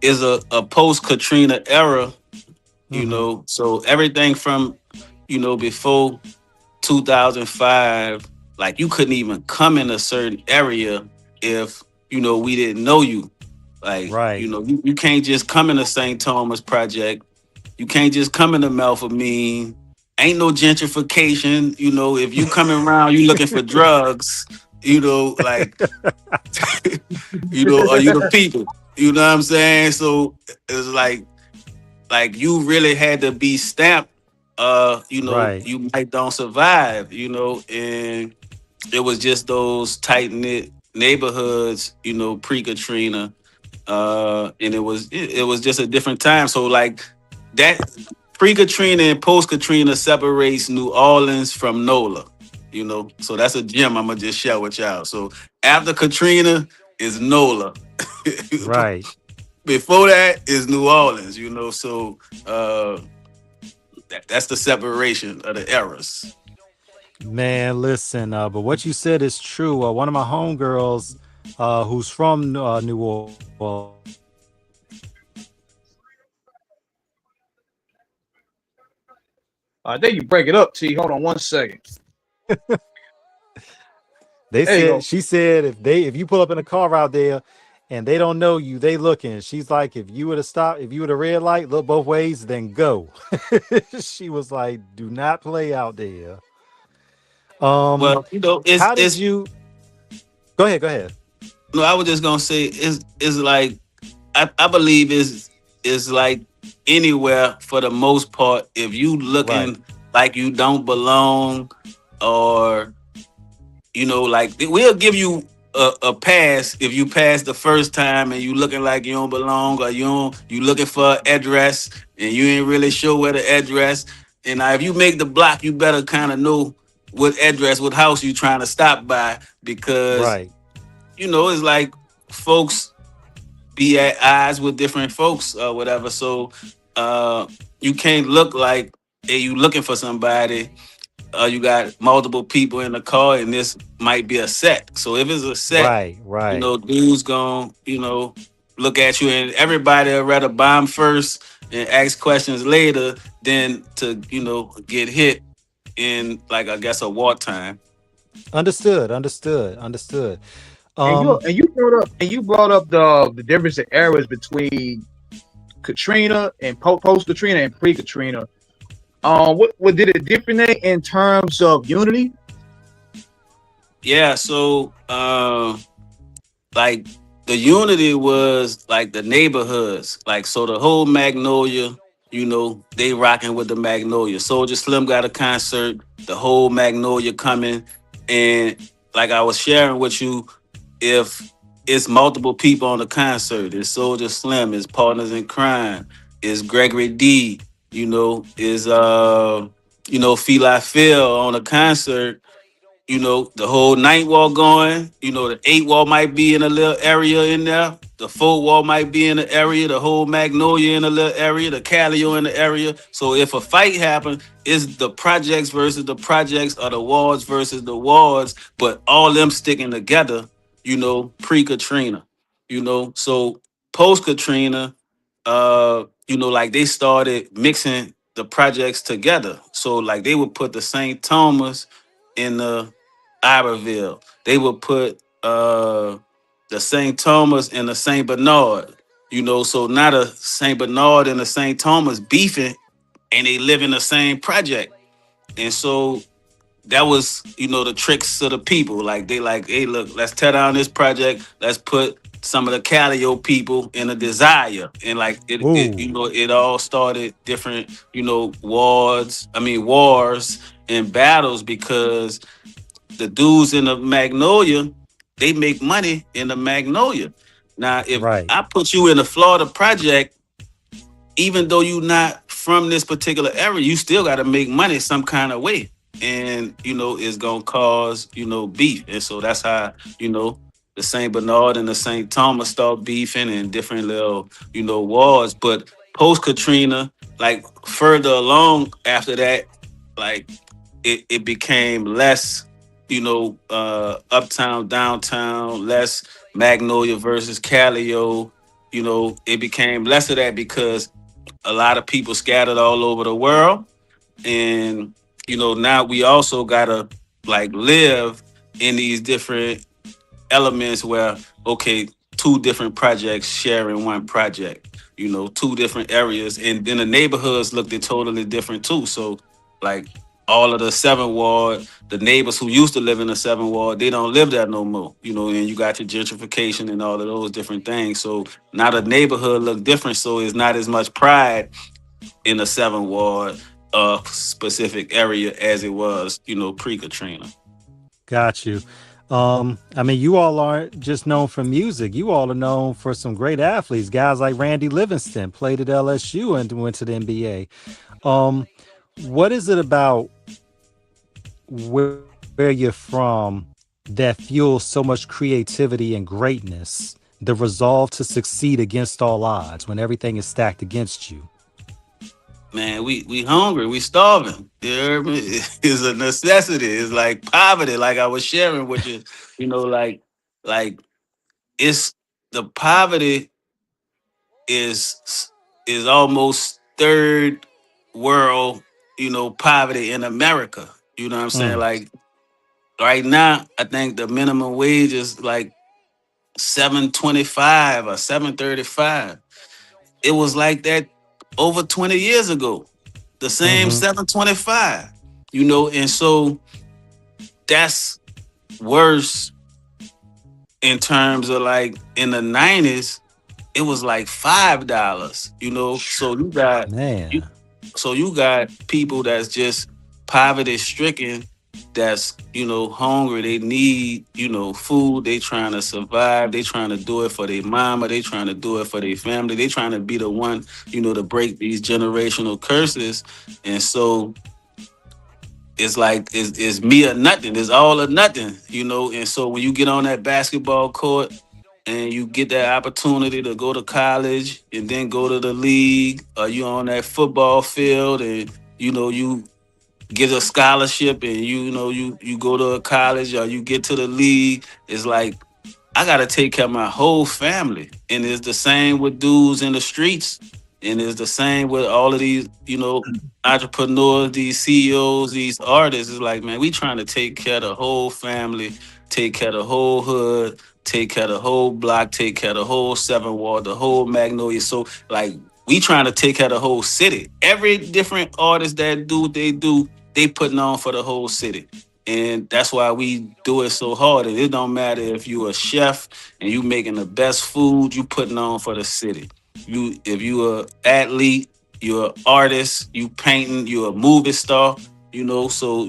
is a post Katrina era,
Hmm.
so everything from, before 2005, like you couldn't even come in a certain area if, we didn't know you. Like,
Right.
you can't just come in the St. Thomas project, you can't just come in the Melphamine. Ain't no gentrification. If you coming around, you looking for drugs. Like, are you the people? You know what I'm saying? So it's like you really had to be stamped.
Right.
You might don't survive. And it was just those tight knit neighborhoods. Pre Katrina, and it was just a different time. So like that pre Katrina and post Katrina separates New Orleans from NOLA. So that's a gem I'm gonna just share with y'all. So after Katrina is NOLA.
Right.
Before that is New Orleans. So that's the separation of the eras.
Man, listen, but what you said is true. One of my homegirls, who's from New Orleans,
I think you break it up, T. Hold on 1 second.
they
There you
said
go.
she said if you pull up in a car out there and they don't know you, they looking. She's like, if you were to stop, if you were to red light, look both ways, then go. She was like, do not play out there. Um,
Well, it's
how did
it's
you go ahead, go ahead.
no, I was just gonna say it's like I believe is like anywhere for the most part. If you
Right,
looking like you don't belong, or like we'll give you a pass if you pass the first time and you looking like you don't belong, or you looking for an address and you ain't really sure where the address. And now if you make the block, you better kind of know what address, what house you trying to stop by, because
right.
it's like folks be at odds with different folks or whatever. So uh you can't look like, hey, you looking for somebody, you got multiple people in the car and this might be a set. So if it's a set,
Right, right.
dudes gon' look at you, and everybody would rather bomb first and ask questions later than to, get hit in, like, I guess, a wartime.
Understood, understood, understood.
And you
Um,
brought up the difference in eras between Katrina and post Katrina and pre Katrina. What did it differentiate in terms of unity?
Yeah, so like the unity was like the neighborhoods, like, so the whole Magnolia, they rocking with the Magnolia. Soldier Slim got a concert, the whole Magnolia coming. And like I was sharing with you, if it's multiple people on the concert, it's Soldier Slim, it's Partners in Crime, it's Gregory D, is Feli Phil on a concert, the whole night wall going, the eight wall might be in a little area in there. The four wall might be in the area, the whole Magnolia in a little area, the Calio in the area. So if a fight happens, it's the projects versus the projects, or the wards versus the wards, but all them sticking together, pre Katrina, So post Katrina, like they started mixing the projects together. So like they would put the St. Thomas in the Iberville. They would put the St. Thomas and the St. Bernard. So now the St. Bernard and the St. Thomas beefing and they live in the same project. And so that was, the tricks of the people. Like they like, hey, look, let's tear down this project. Let's put some of the Calio people in a desire. And like
Ooh,
it all started different, wars and battles because the dudes in the Magnolia, they make money in the Magnolia. Now, if
right.
I put you in the Florida project, even though you're not from this particular area, you still got to make money some kind of way. And, it's going to cause, beef. And so that's how, the St. Bernard and the St. Thomas start beefing and different little, wars. But post Katrina, like further along after that, like it became less, uptown, downtown, less Magnolia versus Calio. It became less of that because a lot of people scattered all over the world. And, now we also gotta like live in these different elements where, okay, two different projects sharing one project, two different areas. And then the neighborhoods looked at totally different too. So like all of the 7th Ward, the neighbors who used to live in the 7th Ward, they don't live there no more, and you got your gentrification and all of those different things. So now the neighborhood look different. So it's not as much pride in the 7th Ward specific area as it was, pre-Katrina.
Got you. I mean, you all aren't just known for music. You all are known for some great athletes. Guys like Randy Livingston played at LSU and went to the NBA. Um, what is it about where you're from that fuels so much creativity and greatness? The resolve to succeed against all odds when everything is stacked against you.
Man, we hungry, we starving. You hear me? It's a necessity. It's like poverty, like I was sharing with you. Like it's the poverty is is almost third world, poverty in America. You know what I'm saying?
Mm,
Like right now, I think the minimum wage is like 7.25 or 7.35. It was like that over 20 years ago. The same
mm-hmm.
7.25. And so that's worse in terms of like in the 90s, it was like $5. So you
Man.
so you got people that's just poverty stricken, that's hungry. They need food. They trying to survive. They trying to do it for their mama. They trying to do it for their family. They trying to be the one to break these generational curses. And so it's like it's me or nothing. It's all or nothing. And so when you get on that basketball court and you get that opportunity to go to college and then go to the league, or you on that football field and you get a scholarship and you go to a college or you get to the league, it's like I gotta take care of my whole family. And it's the same with dudes in the streets. And it's the same with all of these, entrepreneurs, these CEOs, these artists. It's like, man, we trying to take care of the whole family, take care of the whole hood, take care of the whole block, take care of the whole 7th Ward, the whole Magnolia. So like we trying to take care of the whole city. Every different artist that do what they do, they putting on for the whole city. And that's why we do it so hard. And it don't matter if you a chef and you making the best food, you putting on for the city. If you a athlete, you're an artist, you painting, you're a movie star, so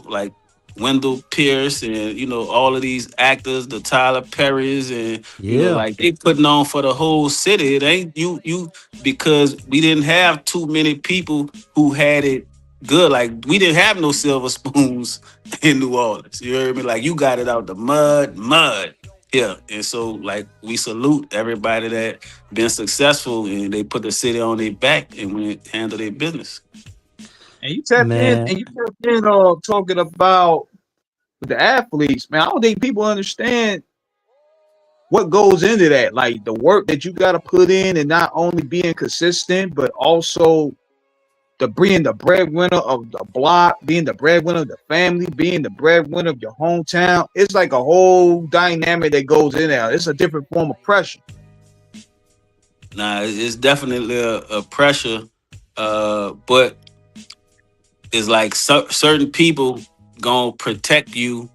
like Wendell Pierce and all of these actors, the Tyler Perrys, and
Yeah.
like they putting on for the whole city. It ain't you because we didn't have too many people who had it good. Like we didn't have no silver spoons in New Orleans. You heard me? Like you got it out the mud. Yeah. And so like we salute everybody that been successful and they put the city on their back and went handle their business.
And you tapped in,
Man.
talking about with the athletes, man. I don't think people understand what goes into that? Like the work that you got to put in, and not only being consistent, but also the being the breadwinner of the block, being the breadwinner of the family, being the breadwinner of your hometown. It's like a whole dynamic that goes in there. It's a different form of pressure.
Nah, it's definitely a pressure, but it's like certain people gonna protect you,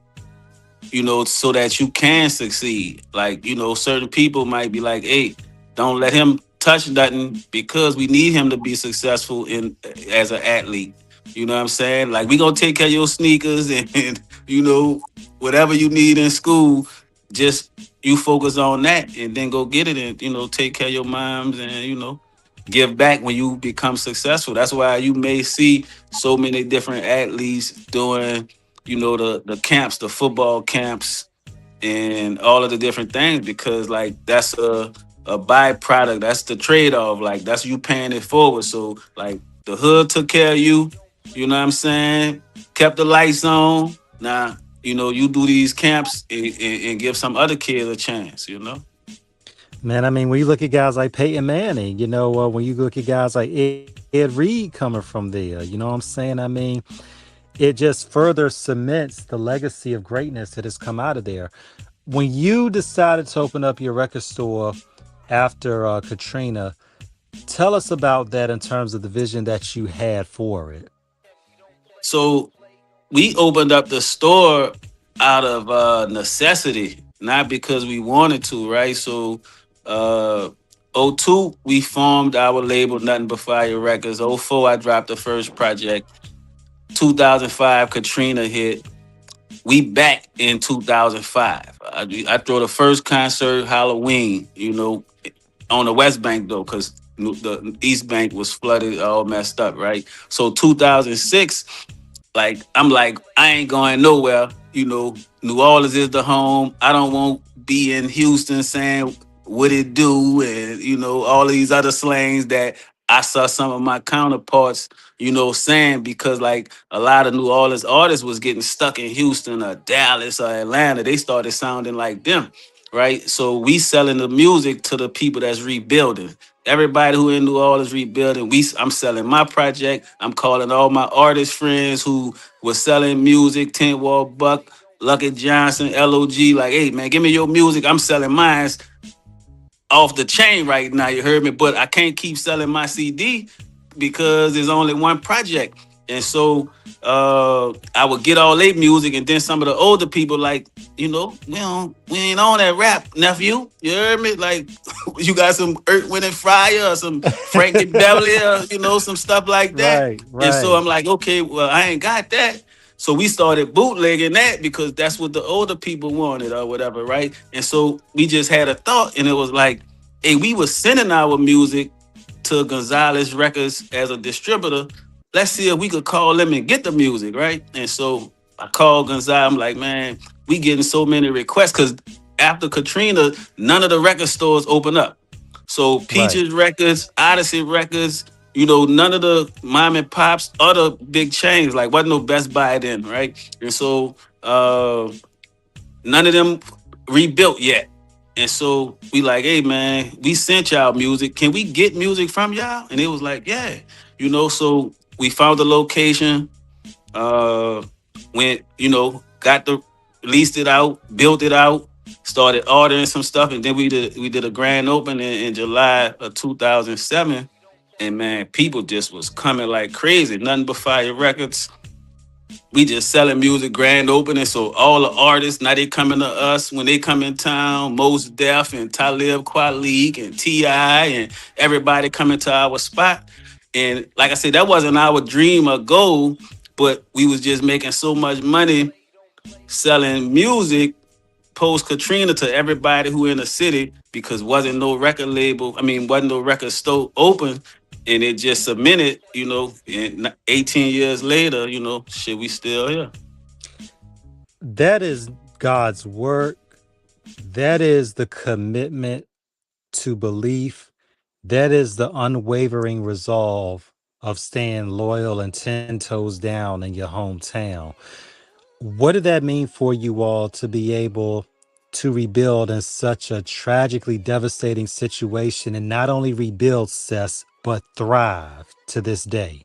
so that you can succeed. Like, certain people might be like, hey, don't let him touch nothing because we need him to be successful in as an athlete. You know what I'm saying? Like, we gonna take care of your sneakers and whatever you need in school, just you focus on that and then go get it and take care of your moms and give back when you become successful. That's why you may see so many different athletes doing the camps, the football camps, and all of the different things, because like that's a byproduct. That's the trade-off. Like, that's you paying it forward. So like the hood took care of you, you know what I'm saying? Kept the lights on. Now, you do these camps and give some other kids a chance.
Man, I mean, when you look at guys like Peyton Manning, when you look at guys like Ed Reed coming from there, you know what I'm saying? I mean, it just further cements the legacy of greatness that has come out of there. When you decided to open up your record store after Katrina, tell us about that in terms of the vision that you had for it.
So we opened up the store out of necessity, not because we wanted to, right? So uh '02 we formed our label Nothing But Fire Records. '04 I dropped the first project. 2005 Katrina hit. We back in 2005. I throw the first concert Halloween, on the West Bank though, because the East Bank was flooded, all messed up, right? So 2006, like, I'm like, I ain't going nowhere. New Orleans is the home. I don't want to be in Houston saying what it do and all of these other slangs that I saw some of my counterparts, saying, because like a lot of New Orleans artists was getting stuck in Houston or Dallas or Atlanta. They started sounding like them, right? So we selling the music to the people that's rebuilding. Everybody who in New Orleans rebuilding, I'm selling my project. I'm calling all my artist friends who was selling music, Tent Wall Buck, Lucky Johnson, LOG, like, hey man, give me your music. I'm selling mine off the chain right now, you heard me, but I can't keep selling my CD because there's only one project. And so I would get all their music, and then some of the older people like, we ain't on that rap, nephew. You heard me? Like, you got some Earth, Wind and Fire or some Frankie Beverly or some stuff like that.
Right,
And so
right.
I'm like, okay, well, I ain't got that. So we started bootlegging that because that's what the older people wanted or whatever, right? And so we just had a thought, and it was like, hey, we were sending our music to Gonzalez Records as a distributor. Let's see if we could call them and get the music, right? And so I called Gonzalez. I'm like, man, we getting so many requests because after Katrina, none of the record stores open up. So
Right.
Peaches Records, Odyssey Records, none of the mom and pops, other big chains, like wasn't no Best Buy then, right? And so none of them rebuilt yet. And so we like, hey man, we sent y'all music. Can we get music from y'all? And it was like, yeah. So we found the location, uh went, got the leased it out, built it out, started ordering some stuff, and then we did a grand opening in July of 2007. And man, people just was coming like crazy. Nothing But Fire Records. We just selling music, grand opening. So all the artists now they coming to us when they come in town. Most Def and Talib Kweli and Ti and everybody coming to our spot. And like I said, that wasn't our dream or goal, but we was just making so much money selling music post Katrina to everybody who in the city, because wasn't no record label. I mean, wasn't no record store open, and it just cemented. And 18 years later, shit, we still here.
That is God's work. That is the commitment to belief. That is the unwavering resolve of staying loyal and 10 toes down in your hometown. What did that mean for you all to be able to rebuild in such a tragically devastating situation and not only rebuild, Sess, but thrive to this day?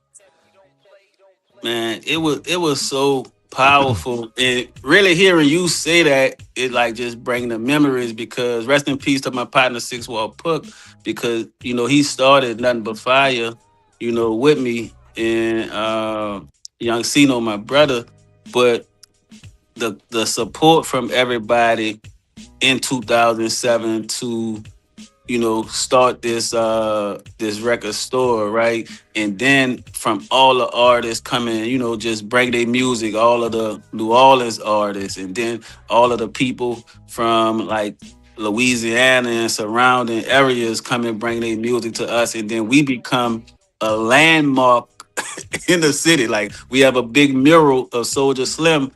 Man, it was so powerful, and really hearing you say that, it like just bring the memories. Because rest in peace to my partner Six Wall Puck, because he started nothing but fire, with me, and young Sino, my brother. But the support from everybody in 2007 to start this record store, right? And then from all the artists coming, just bring their music, all of the New Orleans artists, and then all of the people from like Louisiana and surrounding areas come and bring their music to us, and then we become a landmark in the city. Like, we have a big mural of Soldier Slim,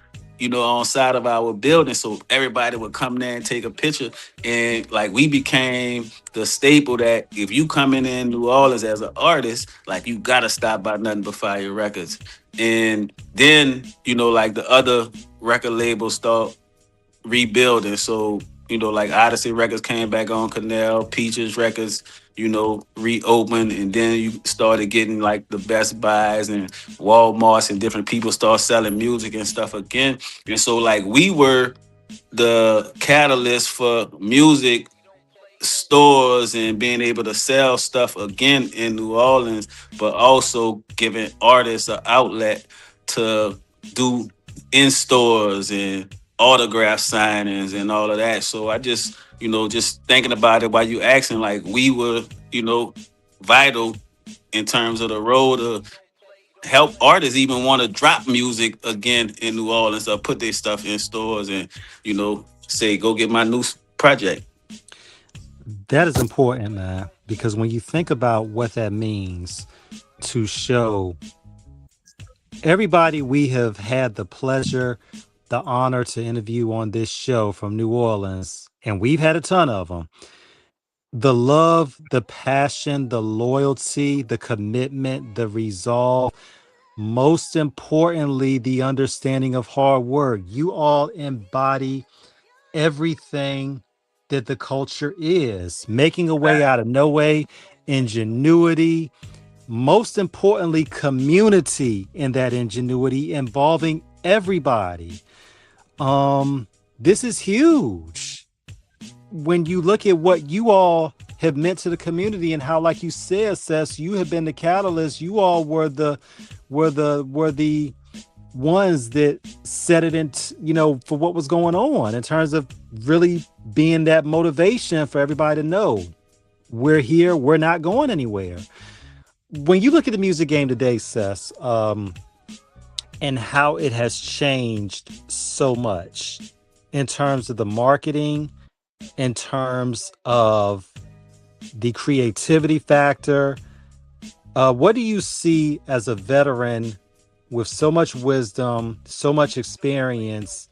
on side of our building, so everybody would come there and take a picture. And like, we became the staple that if you coming in New Orleans as an artist, like, you gotta stop by Nothing But Fire Records. And then, like, the other record labels start rebuilding. So, like Odyssey Records came back on Canal, Peaches Records, reopened, and then you started getting like the Best Buys and Walmarts, and different people start selling music and stuff again. And so, like, we were the catalyst for music stores and being able to sell stuff again in New Orleans, but also giving artists an outlet to do in stores and autograph signings and all of that. So I just, just thinking about it while you asking, like, we were, vital in terms of the road to help artists even want to drop music again in New Orleans, or put their stuff in stores and, say, go get my new project.
That is important, man, because when you think about what that means to show everybody we have had the pleasure, the honor to interview on this show from New Orleans, and we've had a ton of them, the love, the passion, the loyalty, the commitment, the resolve, most importantly, the understanding of hard work. You all embody everything that the culture is, making a way out of no way, ingenuity, most importantly, community in that ingenuity, involving everybody. This is huge when you look at what you all have meant to the community, and how, like you said, Sess, you have been the catalyst. You all were the ones that set it into, for what was going on, in terms of really being that motivation for everybody to know we're here, we're not going anywhere. When you look at the music game today, Sess, and how it has changed so much in terms of the marketing, in terms of the creativity factor, what do you see as a veteran with so much wisdom, so much experience,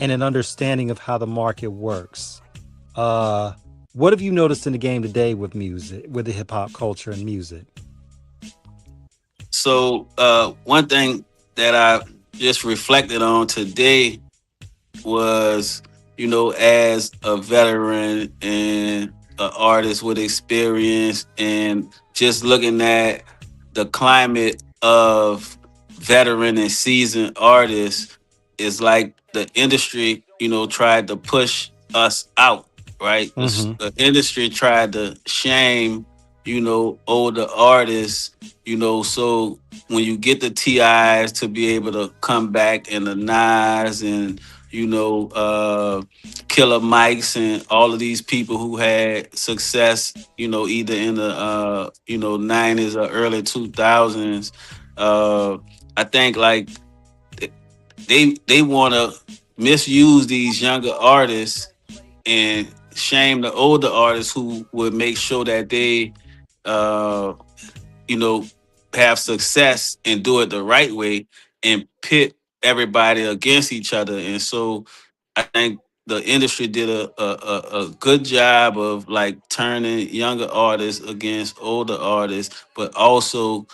and an understanding of how the market works? What have you noticed in the game today with music, with the hip hop culture and music?
So one thing that I just reflected on today was, as a veteran and an artist with experience, and just looking at the climate of veteran and seasoned artists, is like the industry, tried to push us out, right?
Mm-hmm.
The industry tried to shame, older artists, so when you get the TIs to be able to come back, and the Nas and Killer Mikes and all of these people who had success, either in the 90s or early 2000s, I think, like, they want to misuse these younger artists and shame the older artists who would make sure that they uh you know, have success and do it the right way, and pit everybody against each other. And so I think the industry did a good job of like turning younger artists against older artists, but also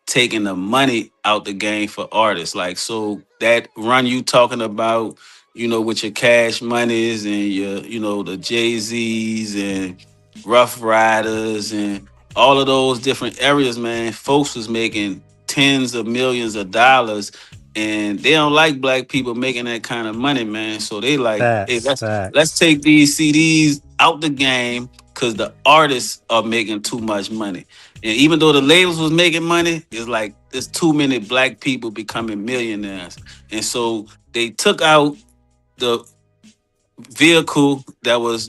taking the money out the game for artists. Like, so that run you talking about, with your Cash Monies and your, the Jay-Z's and Rough Riders and all of those different areas, man, folks was making tens of millions of dollars, and they don't like black people making that kind of money, man. So they like, hey,
Facts,
let's
facts.
take these CDs out the game because the artists are making too much money. And even though the labels was making money, it's like there's too many black people becoming millionaires. And so they took out the vehicle that was,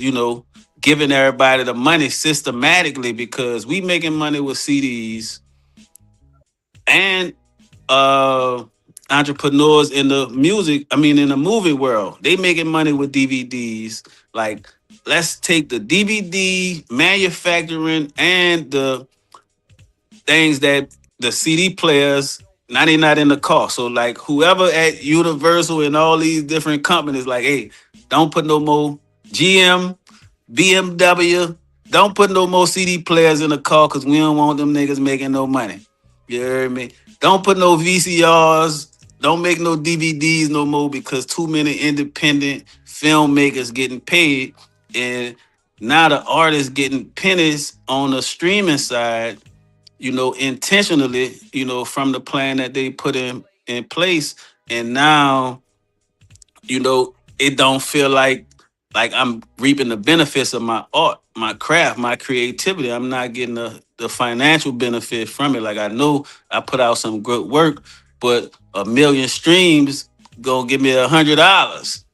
giving everybody the money systematically because we making money with CDs and uh entrepreneurs in the in the movie world. They making money with DVDs. Like, let's take the DVD manufacturing and the things that the CD players, now they not in the cost. So like whoever at Universal and all these different companies, like, hey, don't put no more GM, BMW, don't put no more CD players in the car because we don't want them niggas making no money. You heard me? Don't put no VCRs, don't make no DVDs no more because too many independent filmmakers getting paid. And now the artists getting pennies on the streaming side, intentionally, from the plan that they put in place. And now, it don't feel like I'm reaping the benefits of my art, my craft, my creativity. I'm not getting the financial benefit from it. Like, I know I put out some good work, but a million streams gonna give me $100.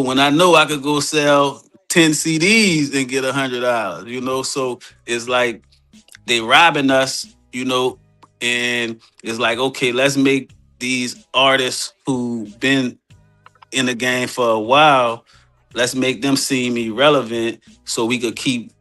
When I know I could go sell 10 CDs and get $100. So it's like they robbing us, and it's like, okay, let's make these artists who been in the game for a while, let's make them seem irrelevant so we could keep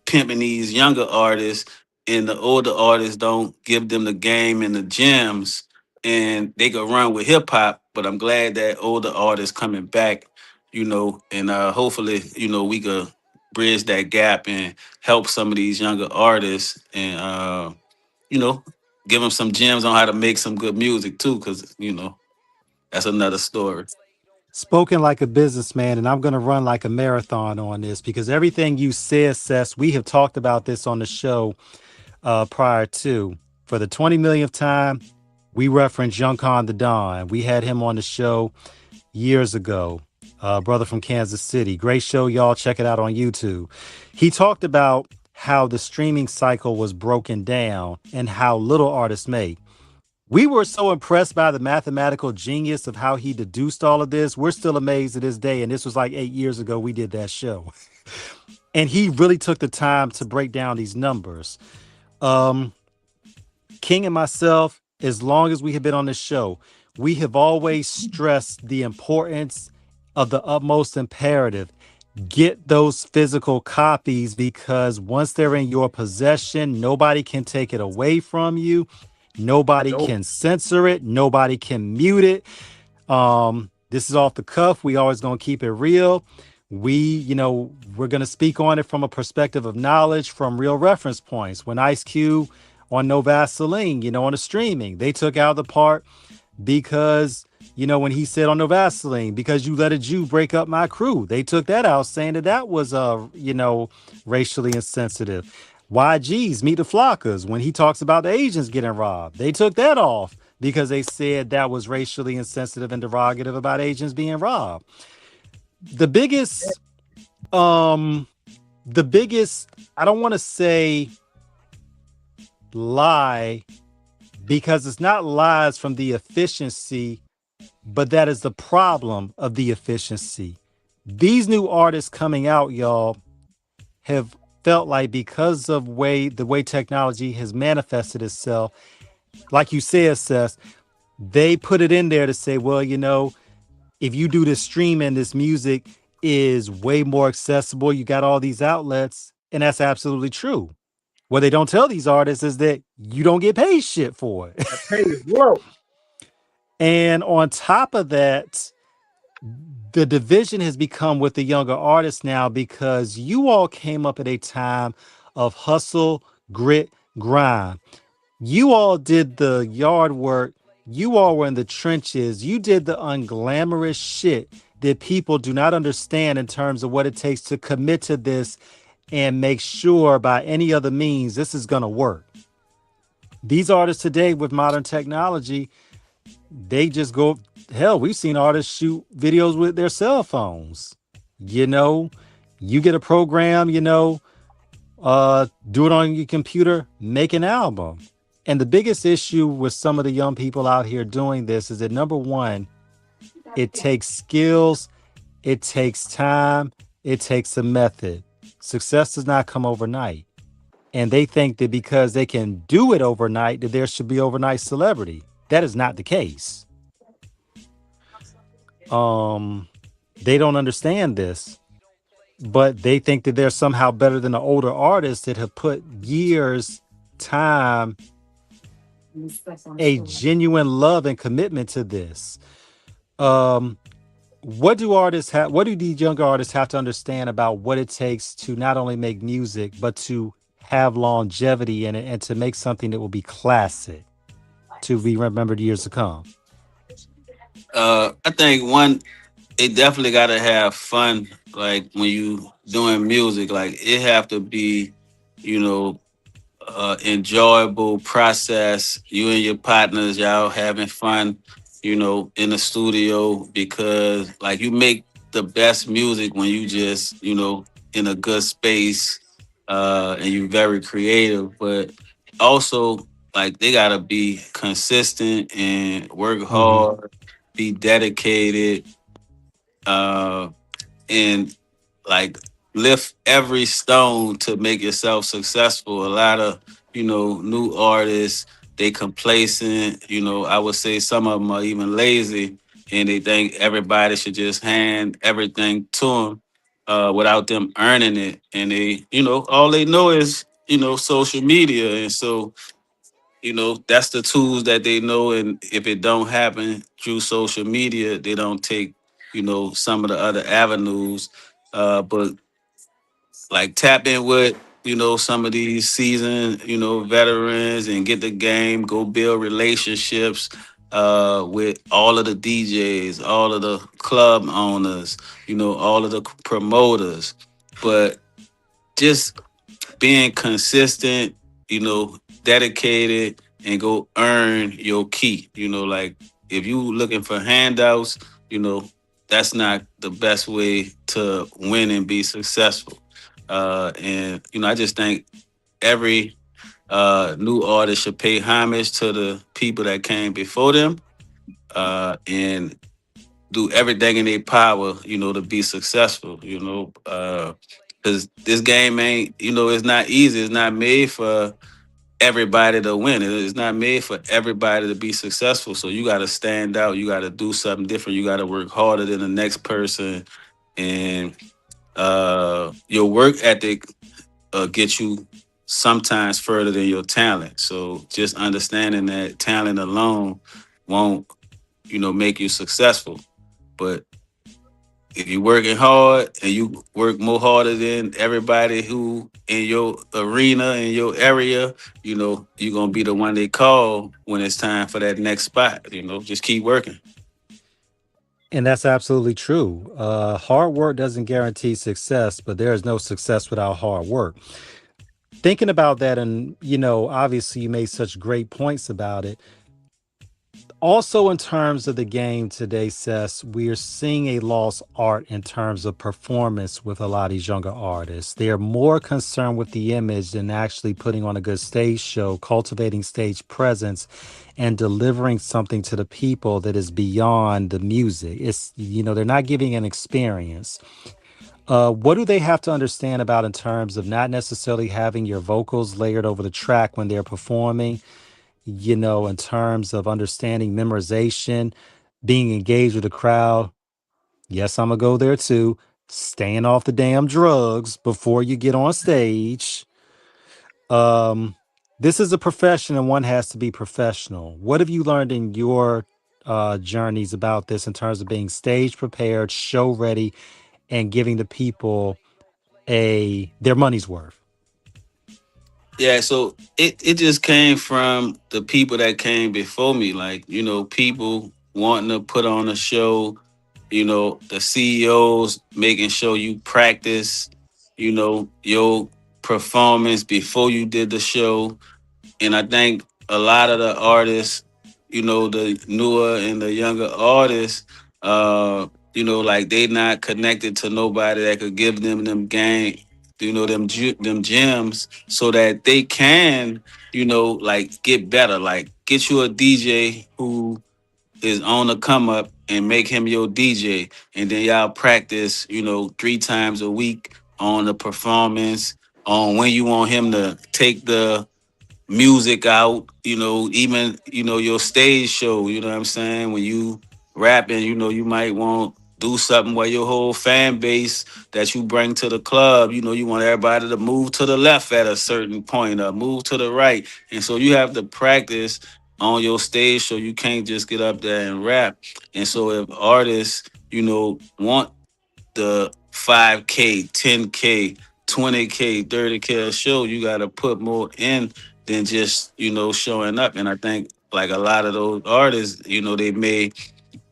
pimping these younger artists, and the older artists don't give them the game and the gems, and they could run with hip hop. But I'm glad that older artists coming back, and hopefully, we could bridge that gap and help some of these younger artists and you know, give them some gems on how to make some good music too, because that's another story.
Spoken like a businessman, and I'm going to run like a marathon on this because everything you said, Sess, we have talked about this on the show prior to. For the 20 millionth time, we referenced Young Khan the Don. We had him on the show years ago, brother from Kansas City. Great show, y'all. Check it out on YouTube. He talked about how the streaming cycle was broken down and how little artists make. We were so impressed by the mathematical genius of how he deduced all of this. We're still amazed to this day. And this was like 8 years ago we did that show. And he really took the time to break down these numbers. King and myself, as long as we have been on this show, we have always stressed the importance of the utmost imperative. Get those physical copies because once they're in your possession, nobody can take it away from you. Nobody
Nope.
can censor it. Nobody can mute it. This is off the cuff. We always gonna keep it real. We're gonna speak on it from a perspective of knowledge, from real reference points. When Ice Cube on No Vaseline, on the streaming, they took out the part because when he said on No Vaseline, because you let a Jew break up my crew, they took that out, saying that was racially insensitive. YG's Meet the Flockers, when he talks about the Asians getting robbed, they took that off because they said that was racially insensitive and derogative about Asians being robbed. The biggest, I don't want to say lie because it's not lies from the efficiency, but that is the problem of the efficiency. These new artists coming out, y'all, have felt like because of the way technology has manifested itself, like you said, Seth, they put it in there to say, well, if you do this streaming, this music is way more accessible. You got all these outlets, and that's absolutely true. What they don't tell these artists is that you don't get paid shit for it.
Pay is low.
And on top of that, the division has become with the younger artists now because you all came up at a time of hustle, grit, grind. You all did the yard work. You all were in the trenches. You did the unglamorous shit that people do not understand in terms of what it takes to commit to this and make sure by any other means this is going to work. These artists today with modern technology, they just go, hell, we've seen artists shoot videos with their cell phones. You know, you get a program, do it on your computer, make an album. And the biggest issue with some of the young people out here doing this is that number one, it takes skills, it takes time, it takes a method. Success does not come overnight. And they think that because they can do it overnight, that there should be overnight celebrity. That is not the case. They don't understand this, but they think that they're somehow better than the older artists that have put years, time, a genuine love and commitment to this. Um, what do artists have? What do these younger artists have to understand about what it takes to not only make music but to have longevity in it and to make something that will be classic to be remembered years to come?
I think one, it definitely got to have fun. Like when you doing music, like it have to be, you know, enjoyable process. You and your partners, y'all having fun, in the studio because like you make the best music when you just, in a good space, and you very creative. But also, like they gotta be consistent and work
Hmm.
hard, be dedicated, uh, and like lift every stone to make yourself successful. A lot of new artists, they complacent. I would say some of them are even lazy, and they think everybody should just hand everything to them without them earning it. And they, all they know is social media, and so that's the tools that they know. And if it don't happen through social media, they don't take some of the other avenues. But like tap in with some of these seasoned veterans and get the game, go build relationships with all of the DJs, all of the club owners, all of the promoters. But just being consistent, dedicated, and go earn your key. Like if you looking for handouts, you know, that's not the best way to win and be successful. And I just think every new artist should pay homage to the people that came before them, and do everything in their power, to be successful. Because this game ain't, it's not easy. It's not made for everybody to win. It's not made for everybody to be successful. So you got to stand out. You got to do something different. You got to work harder than the next person, and your work ethic get you sometimes further than your talent. So just understanding that talent alone won't, make you successful. But if you're working hard and you work more harder than everybody who in your arena, in your area, you're gonna be the one they call when it's time for that next spot. Just keep working.
And that's absolutely true. Hard work doesn't guarantee success, but there is no success without hard work. Thinking about that, and obviously you made such great points about it. Also, in terms of the game today, Sess, we are seeing a lost art in terms of performance with a lot of these younger artists. They are more concerned with the image than actually putting on a good stage show, cultivating stage presence, and delivering something to the people that is beyond the music. They're not giving an experience. What do they have to understand about in terms of not necessarily having your vocals layered over the track when they're performing? In terms of understanding memorization, being engaged with the crowd. Yes, I'm gonna go there too. Staying off the damn drugs before you get on stage. Um, this is a profession and one has to be professional. What have you learned in your journeys about this in terms of being stage prepared, show ready, and giving the people their money's worth?
Yeah, so it just came from the people that came before me, like people wanting to put on a show, the CEOs making sure you practice, your performance before you did the show. And I think a lot of the artists, the newer and the younger artists, like they not connected to nobody that could give them game, them gems, so that they can, like get better. Like get you a DJ who is on the come up and make him your DJ, and then y'all practice, 3 times a week on the performance, on when you want him to take the music out, even, your stage show, you know what I'm saying? When you rapping, you might want do something where your whole fan base that you bring to the club, you want everybody to move to the left at a certain point or move to the right. And so you have to practice on your stage show. You can't just get up there and rap. And so if artists, want the 5K, 10K, 20K, 30K a show, you got to put more in than just, showing up. And I think like a lot of those artists, they may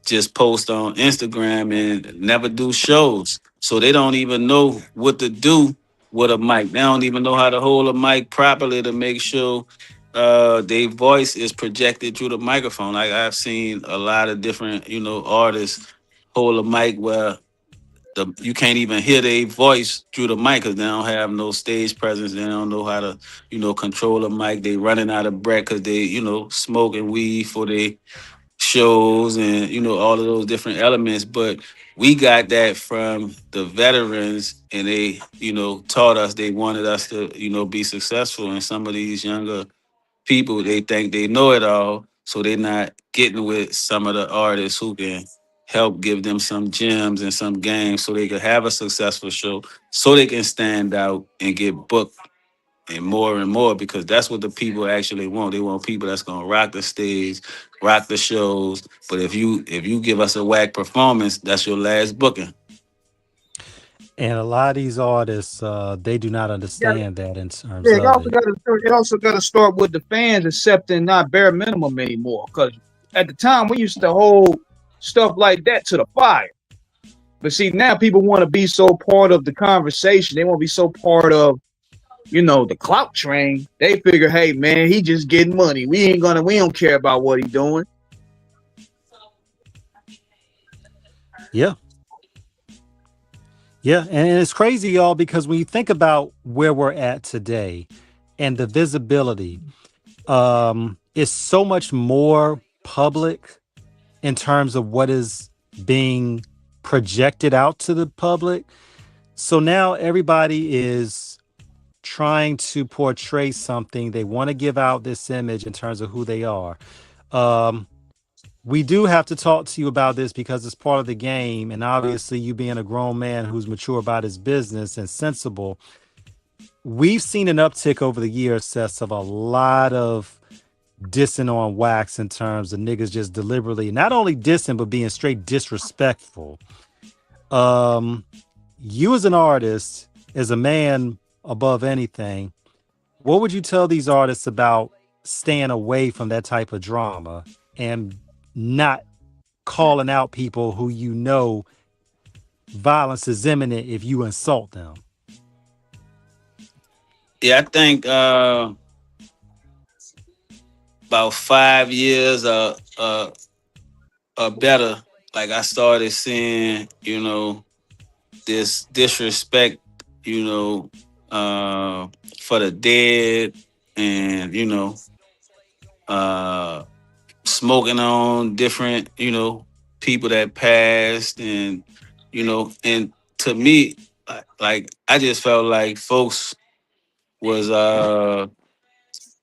just post on Instagram and never do shows. So they don't even know what to do with a mic. They don't even know how to hold a mic properly to make sure their voice is projected through the microphone. Like I've seen a lot of different, artists hold a mic where you can't even hear their voice through the mic because they don't have no stage presence. They don't know how to, control a mic. They running out of breath because they, smoking weed for their shows and all of those different elements. But we got that from the veterans, and they, taught us. They wanted us to, be successful. And some of these younger people, they think they know it all, so they're not getting with some of the artists who can help give them some gems and some games so they could have a successful show, so they can stand out and get booked and more, because that's what the people actually want. They want people that's gonna rock the stage, rock the shows. But if you give us a whack performance, that's your last booking.
And a lot of these artists, they do not
Yeah,
understand that in terms
yeah,
of it.
it also got to start with the fans accepting not bare minimum anymore. Because at the time we used to hold stuff like that to the fire. But see, now people want to be so part of the conversation. They want to be so part of, the clout train. They figure, hey man, he just getting money. We don't care about what he doing.
Yeah. Yeah. And it's crazy, y'all, because when you think about where we're at today and the visibility, is so much more public in terms of what is being projected out to the public. So now everybody is trying to portray something. They want to give out this image in terms of who they are. Um, we do have to talk to you about this because it's part of the game. And obviously, you being a grown man who's mature about his business and sensible, we've seen an uptick over the years, Sess, of a lot of dissing on wax in terms of niggas just deliberately not only dissing but being straight disrespectful. Um, you as an artist, as a man above anything, what would you tell these artists about staying away from that type of drama and not calling out people who violence is imminent if you insult them?
Yeah, I think about 5 years or better, like I started seeing, this disrespect, you know, for the dead, and uh, smoking on different, people that passed, and and to me, like I just felt like folks was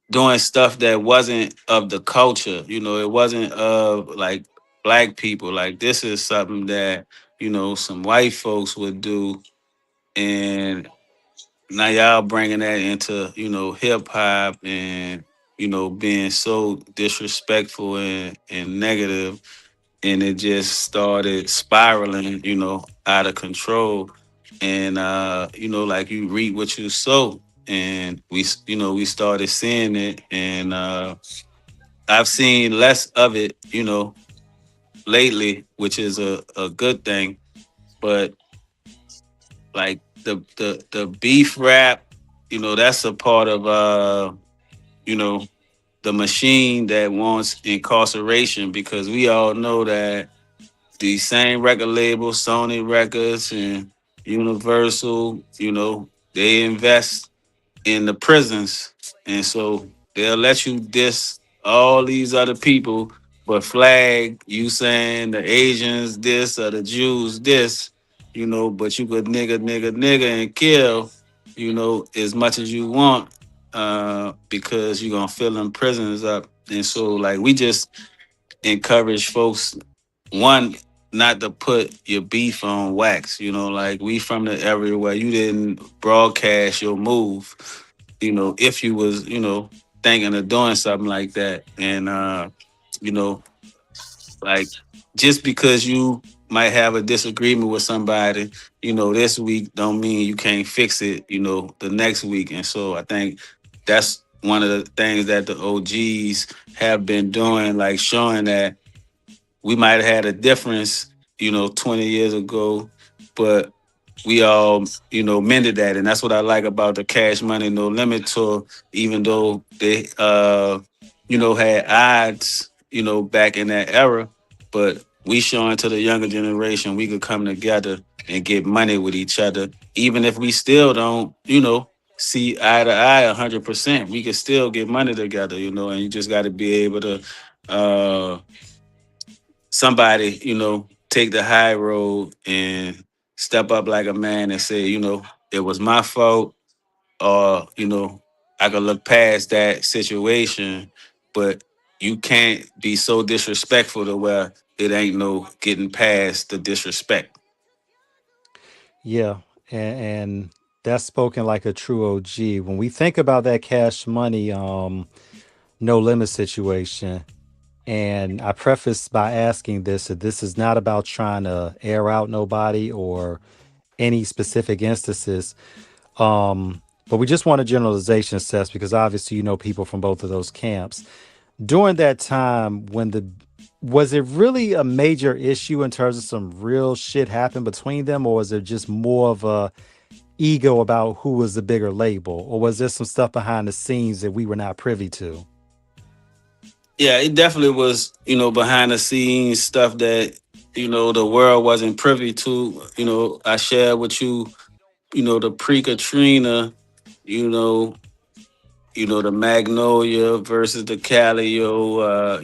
doing stuff that wasn't of the culture. It wasn't of like black people. Like this is something that some white folks would do, and now y'all bringing that into hip hop, and being so disrespectful and negative, and it just started spiraling, out of control. And like you reap what you sow, and we started seeing it, and I've seen less of it, lately, which is a good thing. But like the beef rap, that's a part of you know, the machine that wants incarceration because we all know that these same record labels, Sony Records and Universal, they invest in the prisons. And so they'll let you diss all these other people, but flag you saying the Asians this or the Jews this, but you could nigga and kill, as much as you want, because you're gonna fill them prisons up. And so like we just encourage folks one not to put your beef on wax. Like we from the area where you didn't broadcast your move, if you was, thinking of doing something like that. And you know, like just because you might have a disagreement with somebody, this week don't mean you can't fix it, the next week. And so I think that's one of the things that the OGs have been doing, like showing that we might have had a difference, 20 years ago, but we all, mended that. And that's what I like about the Cash Money No Limit tour, even though they, had odds, back in that era, but we showing to the younger generation we could come together and get money with each other, even if we still don't, see eye to eye 100%. We could still get money together, and you just got to be able to, uh, somebody, take the high road and step up like a man and say, it was my fault, or, I could look past that situation, but you can't be so disrespectful to where it ain't no getting past the disrespect.
Yeah, and that's spoken like a true OG. When we think about that Cash Money, no limit situation, and I preface by asking this that this is not about trying to air out nobody or any specific instances. But we just want a generalization, Sess, because obviously you know people from both of those camps. During that time, when the was it really a major issue in terms of some real shit happened between them, or was it just more of a ego about who was the bigger label, or was there some stuff behind the scenes that we were not privy to?
Yeah, it definitely was, behind the scenes stuff that, the world wasn't privy to. I shared with you, the pre-Katrina, you know, the Magnolia versus the Calio,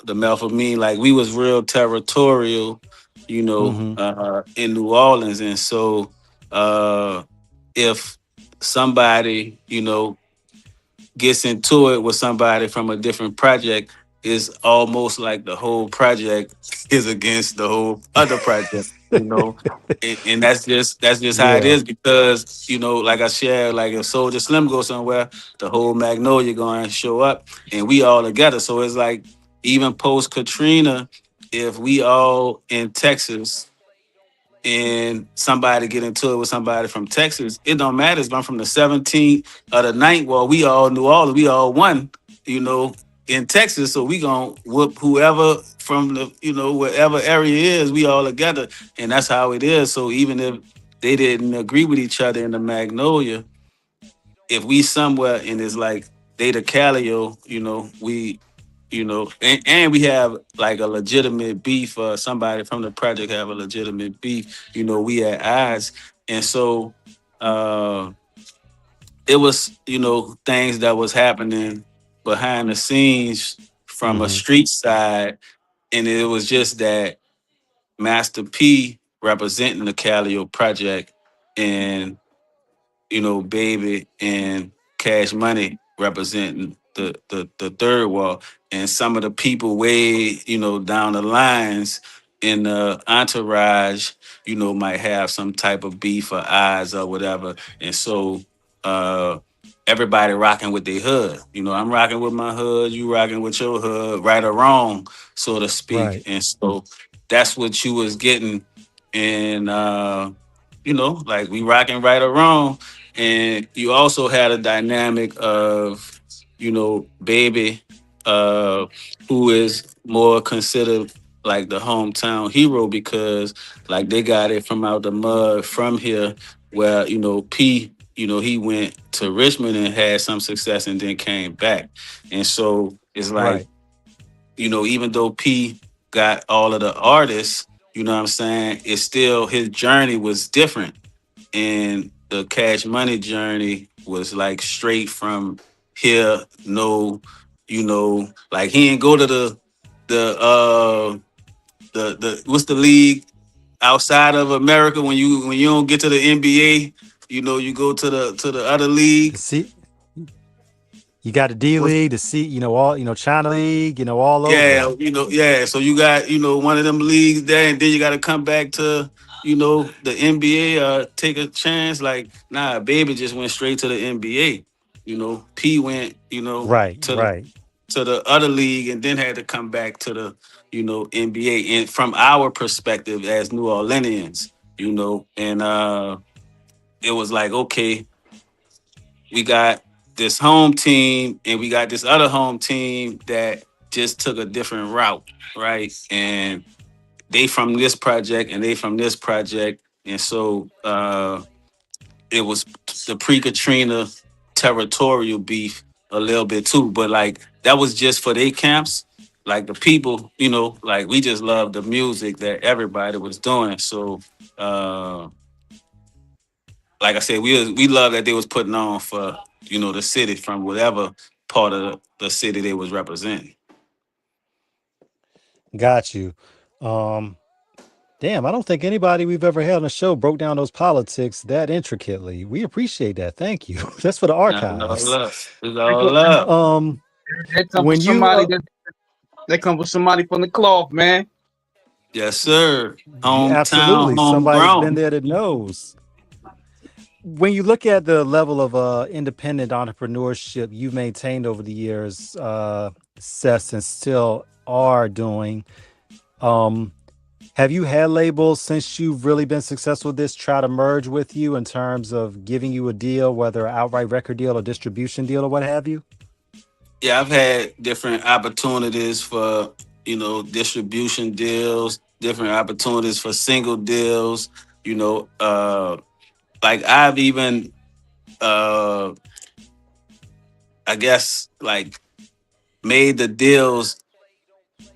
the Melphamine. Like we was real territorial,
Mm-hmm.
in New Orleans. And so if somebody, gets into it with somebody from a different project, is almost like the whole project is against the whole other project, and that's just how it
Yeah.
is because like I shared, like if Soldier Slim goes somewhere, the whole Magnolia going to show up, and we all together. So it's like even post Katrina, if we all in Texas and somebody get into it with somebody from Texas, it don't matter if I'm from the 17th or the ninth. Well, we all New Orleans, we all won, in Texas. So we gonna whoop whoever from the, wherever area is, we all together. And that's how it is. So even if they didn't agree with each other in the Magnolia, if we somewhere and it's like they the Calio, we and we have like a legitimate beef, somebody from the project have a legitimate beef, we at odds. And so uh it was, things that was happening behind the scenes from a
Mm-hmm.
street side, and it was just that Master P representing the Calio project, and Baby and Cash Money representing the third wall, and some of the people way, down the lines in the entourage, might have some type of beef or eyes or whatever, and so uh, everybody rocking with their hood. I'm rocking with my hood, you rocking with your hood, right or wrong, so to speak,
Right.
and so that's what you was getting, and like we rocking right or wrong. And you also had a dynamic of, Baby, who is more considered like the hometown hero because like they got it from out the mud from here where P he went to Richmond and had some success and then came back. And so it's like,
Right.
even though P got all of the artists, you know what I'm saying, it's still his journey was different. And the Cash Money journey was like straight from here, no, like he didn't go to the what's the league outside of America when you don't get to the NBA, you go to the other
The
league.
C, you got the D
What's
League, the C, all China League, all over.
yeah. So you got one of them leagues there, and then you got to come back to the NBA take a chance. Like nah, baby just went straight to the NBA. P went
Right,
to the
right.
other league and then had to come back to the NBA. And from our perspective as New Orleanians, and it was like okay, we got this home team and we got this other home team that just took a different route, right? And they from this project and they from this project, and so it was the pre-Katrina territorial beef a little bit too, but like that was just for their camps. Like the people, like we just loved the music that everybody was doing. So, like I said, we love that they was putting on for the city from whatever part of the city they was representing.
Got you. Um, Damn, I don't think anybody we've ever had on the show broke down those politics that intricately. We appreciate that. Thank you. That's for the
Nah, it's all
archives.
love. It's
They
all
come,
love.
Um,
they come with
when you
somebody that they come with somebody from the cloth, man.
Yes, sir. Hometown,
absolutely, somebody's been
homegrown.
there that knows. When you look at the level of independent entrepreneurship you've maintained over the years, Sess, and still are doing, um, have you had labels since you've really been successful with this try to merge with you in terms of giving you a deal, whether an outright record deal or distribution deal or what have you?
Yeah, I've had different opportunities for distribution deals, different opportunities for single deals. Like I've even uh I guess like made the deals.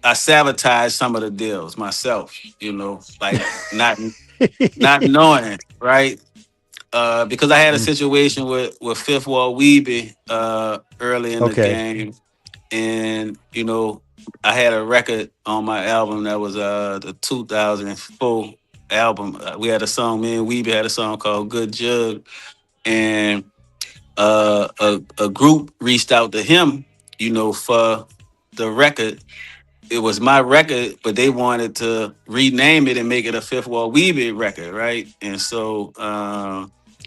I sabotaged some of the deals myself, like not knowing, right? Because I had a
Mm,
situation with Fifth Wall Weeby early in the
okay.
game, and I had a record on my album that was the 2004 album. We had a song, me and Weeby had a song called Good Jug, and a group reached out to him, for the record. It was my record, but they wanted to rename it and make it a Fifth Wall Weebie record, right? And so,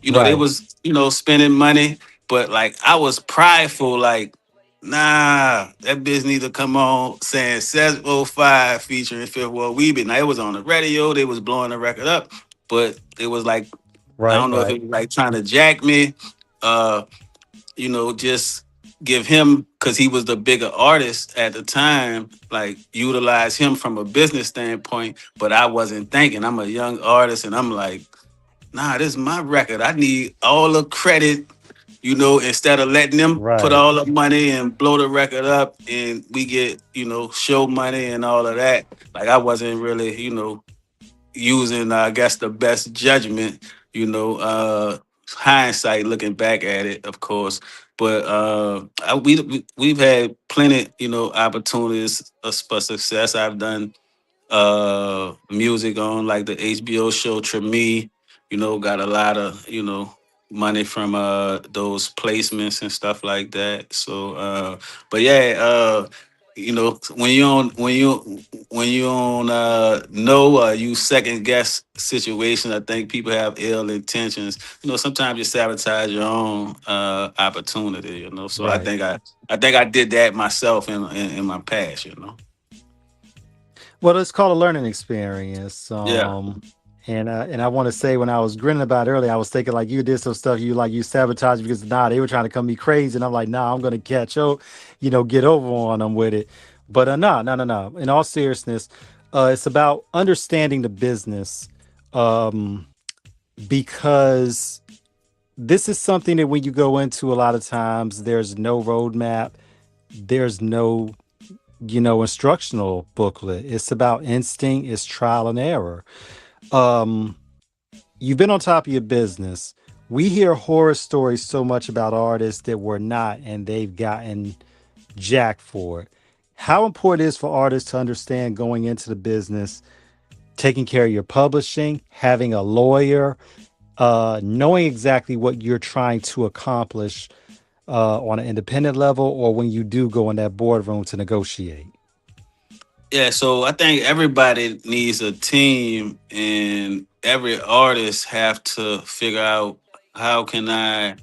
they
Right.
was, spending money, but like I was prideful, like, nah, that bitch need to come on saying Sess '05 featuring Fifth Wall Weebie. Now it was on the radio, they was blowing the record up, but it was like, I
Right.
don't know if
Right.
it was like trying to jack me. Uh, just give him because he was the bigger artist at the time, like utilize him from a business standpoint. But I wasn't thinking. I'm a young artist, and I'm like, nah, this is my record. I need all the credit, instead of letting them put
Right.
all the money and blow the record up and we get, show money and all of that. Like I wasn't really, using I guess the best judgment, hindsight looking back at it, of course. But we've had plenty, opportunities for success. I've done music on like the HBO show Treme, got a lot of, money from those placements and stuff like that. So but yeah, when you on know you second guess situations, I think people have ill intentions. Sometimes you sabotage your own opportunity, so I
Right.
think I did that myself in my past.
Well, it's called a learning experience.
Yeah.
And I want to say when I was grinning about it earlier, I was thinking like you did some stuff you sabotaged because they were trying to come me crazy, and I'm like I'm gonna catch up, get over on them with it. But no. In all seriousness, It's about understanding the business, um, because this is something that when you go into a lot of times, there's no roadmap, there's no instructional booklet. It's about instinct, it's trial and error. Um, you've been on top of your business. We hear horror stories so much about artists that were not, and they've gotten jacked for it. How important is for artists to understand going into the business, taking care of your publishing, having a lawyer, knowing exactly what you're trying to accomplish on an independent level, or when you do go in that boardroom to negotiate?
Yeah, so I think everybody needs a team, and every artist have to figure out how can I,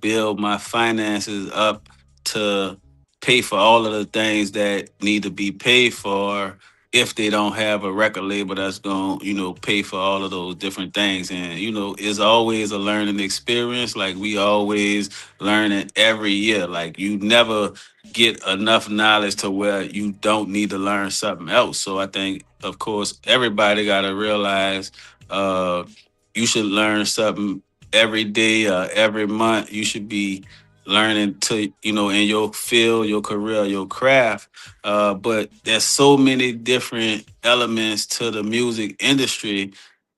build my finances up to pay for all of the things that need to be paid for if they don't have a record label that's going to, pay for all of those different things. And, it's always a learning experience. Like we always learning every year. Like you never get enough knowledge to where you don't need to learn something else. So I think, of course, everybody got to realize uh, you should learn something every day, every month. You should be learning to, in your field, your career, your craft. But there's so many different elements to the music industry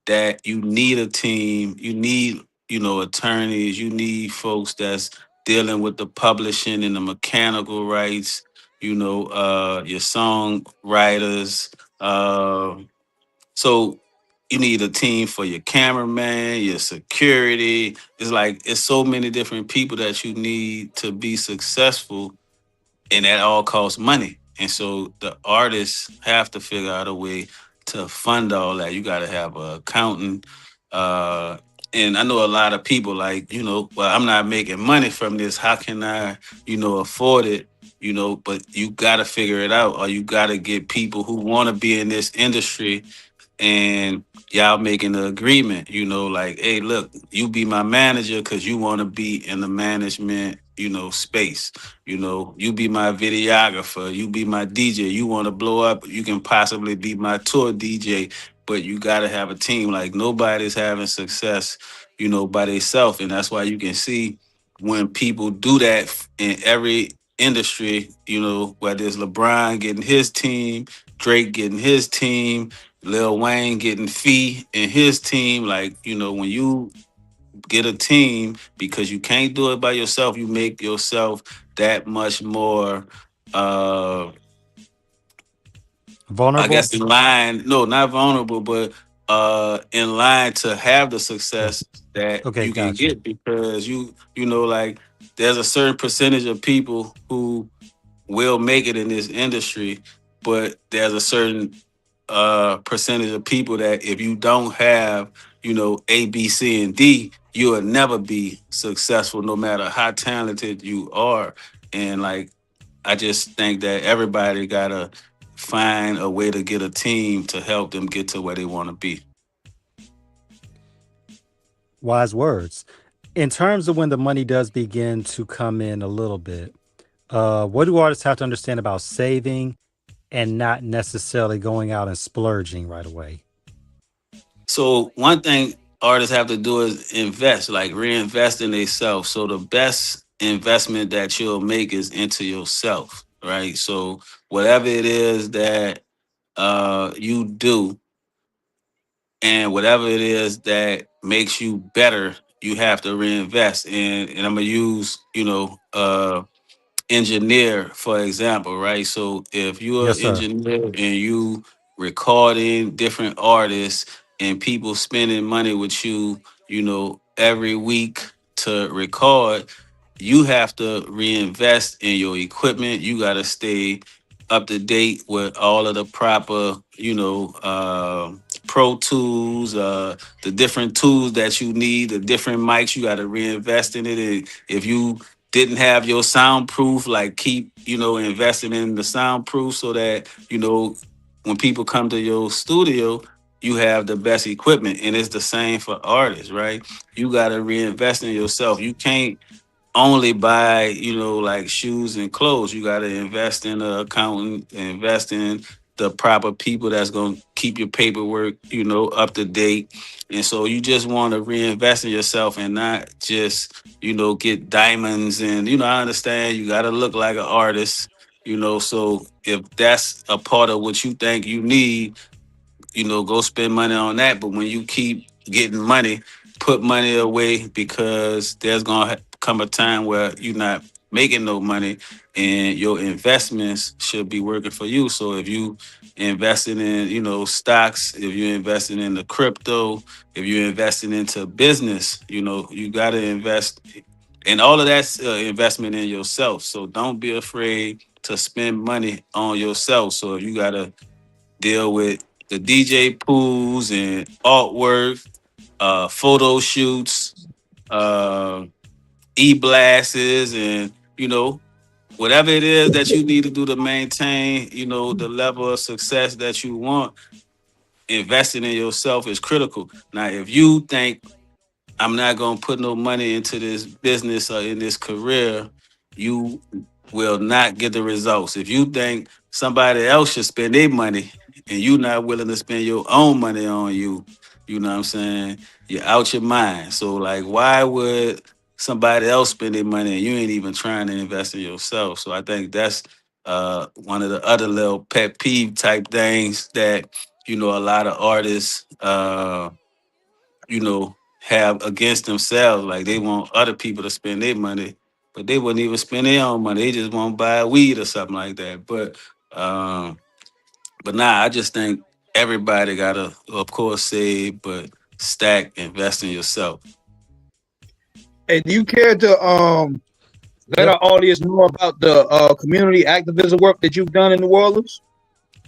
that you need a team. You need, attorneys. You need folks that's dealing with the publishing and the mechanical rights, your songwriters. So you need a team for your cameraman, your security. It's like it's so many different people that you need to be successful, and that all costs money. And so the artists have to figure out a way to fund all that. You got to have an accountant. Uh, and I know a lot of people like, well, I'm not making money from this. How can I, afford it? But you got to figure it out, or you got to get people who want to be in this industry, and y'all making the agreement, like, hey, look, you be my manager because you want to be in the management, space. You be my videographer, you be my DJ. You want to blow up, you can possibly be my tour DJ, but you got to have a team. Like nobody's having success, by themselves, and that's why you can see when people do that in every industry, whether it's LeBron getting his team, Drake getting his team, Lil Wayne getting Fee and his team. Like, when you get a team, because you can't do it by yourself, you make yourself that much more I
Vulnerable?
guess in line, no, not vulnerable, but in line to have the
Yeah.
success that
Okay,
you can
gotcha.
get, because like there's a certain percentage of people who will make it in this industry, but there's a certain percentage of people that if you don't have, A, B, C, and D, you'll never be successful no matter how talented you are. And like I just think that everybody gotta find a way to get a team to help them get to where they want to be.
Wise words. In terms of when the money does begin to come in a little bit, what do artists have to understand about saving and not necessarily going out and splurging right away?
So one thing artists have to do is invest, like reinvest in themselves. So the best investment that you'll make is into yourself, right? So whatever it is that you do, and whatever it is that makes you better, you have to reinvest. And I'm gonna use, engineer for example, right? So if you're
Yes,
an
sir.
engineer and you recording different artists and people spending money with you, every week to record, you have to reinvest in your equipment. You got to stay up to date with all of the proper, pro tools, the different tools that you need, the different mics. You got to reinvest in it. And if you didn't have your soundproof, like keep, investing in the soundproof so that, when people come to your studio, you have the best equipment. And it's the same for artists, right? You got to reinvest in yourself. You can't only buy, like shoes and clothes. You got to invest in an accountant, invest in the proper people that's gonna keep your paperwork, up to date. And so you just want to reinvest in yourself and not just, get diamonds. And I understand you got to look like an artist. So if that's a part of what you think you need, go spend money on that. But when you keep getting money, put money away, because there's gonna come a time where you're not making no money, and your investments should be working for you. So if you investing in, stocks, if you're investing in the crypto, if you're investing into business, you got to invest, and all of that's investment in yourself. So don't be afraid to spend money on yourself. So if you gotta deal with the DJ pools and artwork, photo shoots, uh, e-blasts, and whatever it is that you need to do to maintain, the level of success that you want. Investing in yourself is critical. Now, if you think I'm not gonna put no money into this business or in this career, you will not get the results. If you think somebody else should spend their money and you not willing to spend your own money on you, you know what I'm saying? You're out your mind. So like, why would somebody else spend their money and you ain't even trying to invest in yourself? So I think that's one of the other little pet peeve type things that, a lot of artists have against themselves. Like they want other people to spend their money, but they wouldn't even spend their own money. They just want to buy weed or something like that. Um, but nah, I just think everybody gotta, of course, save, but stack, invest in yourself.
Hey, do you care to let
Yep.
our audience know about the community activism work that you've done in New Orleans?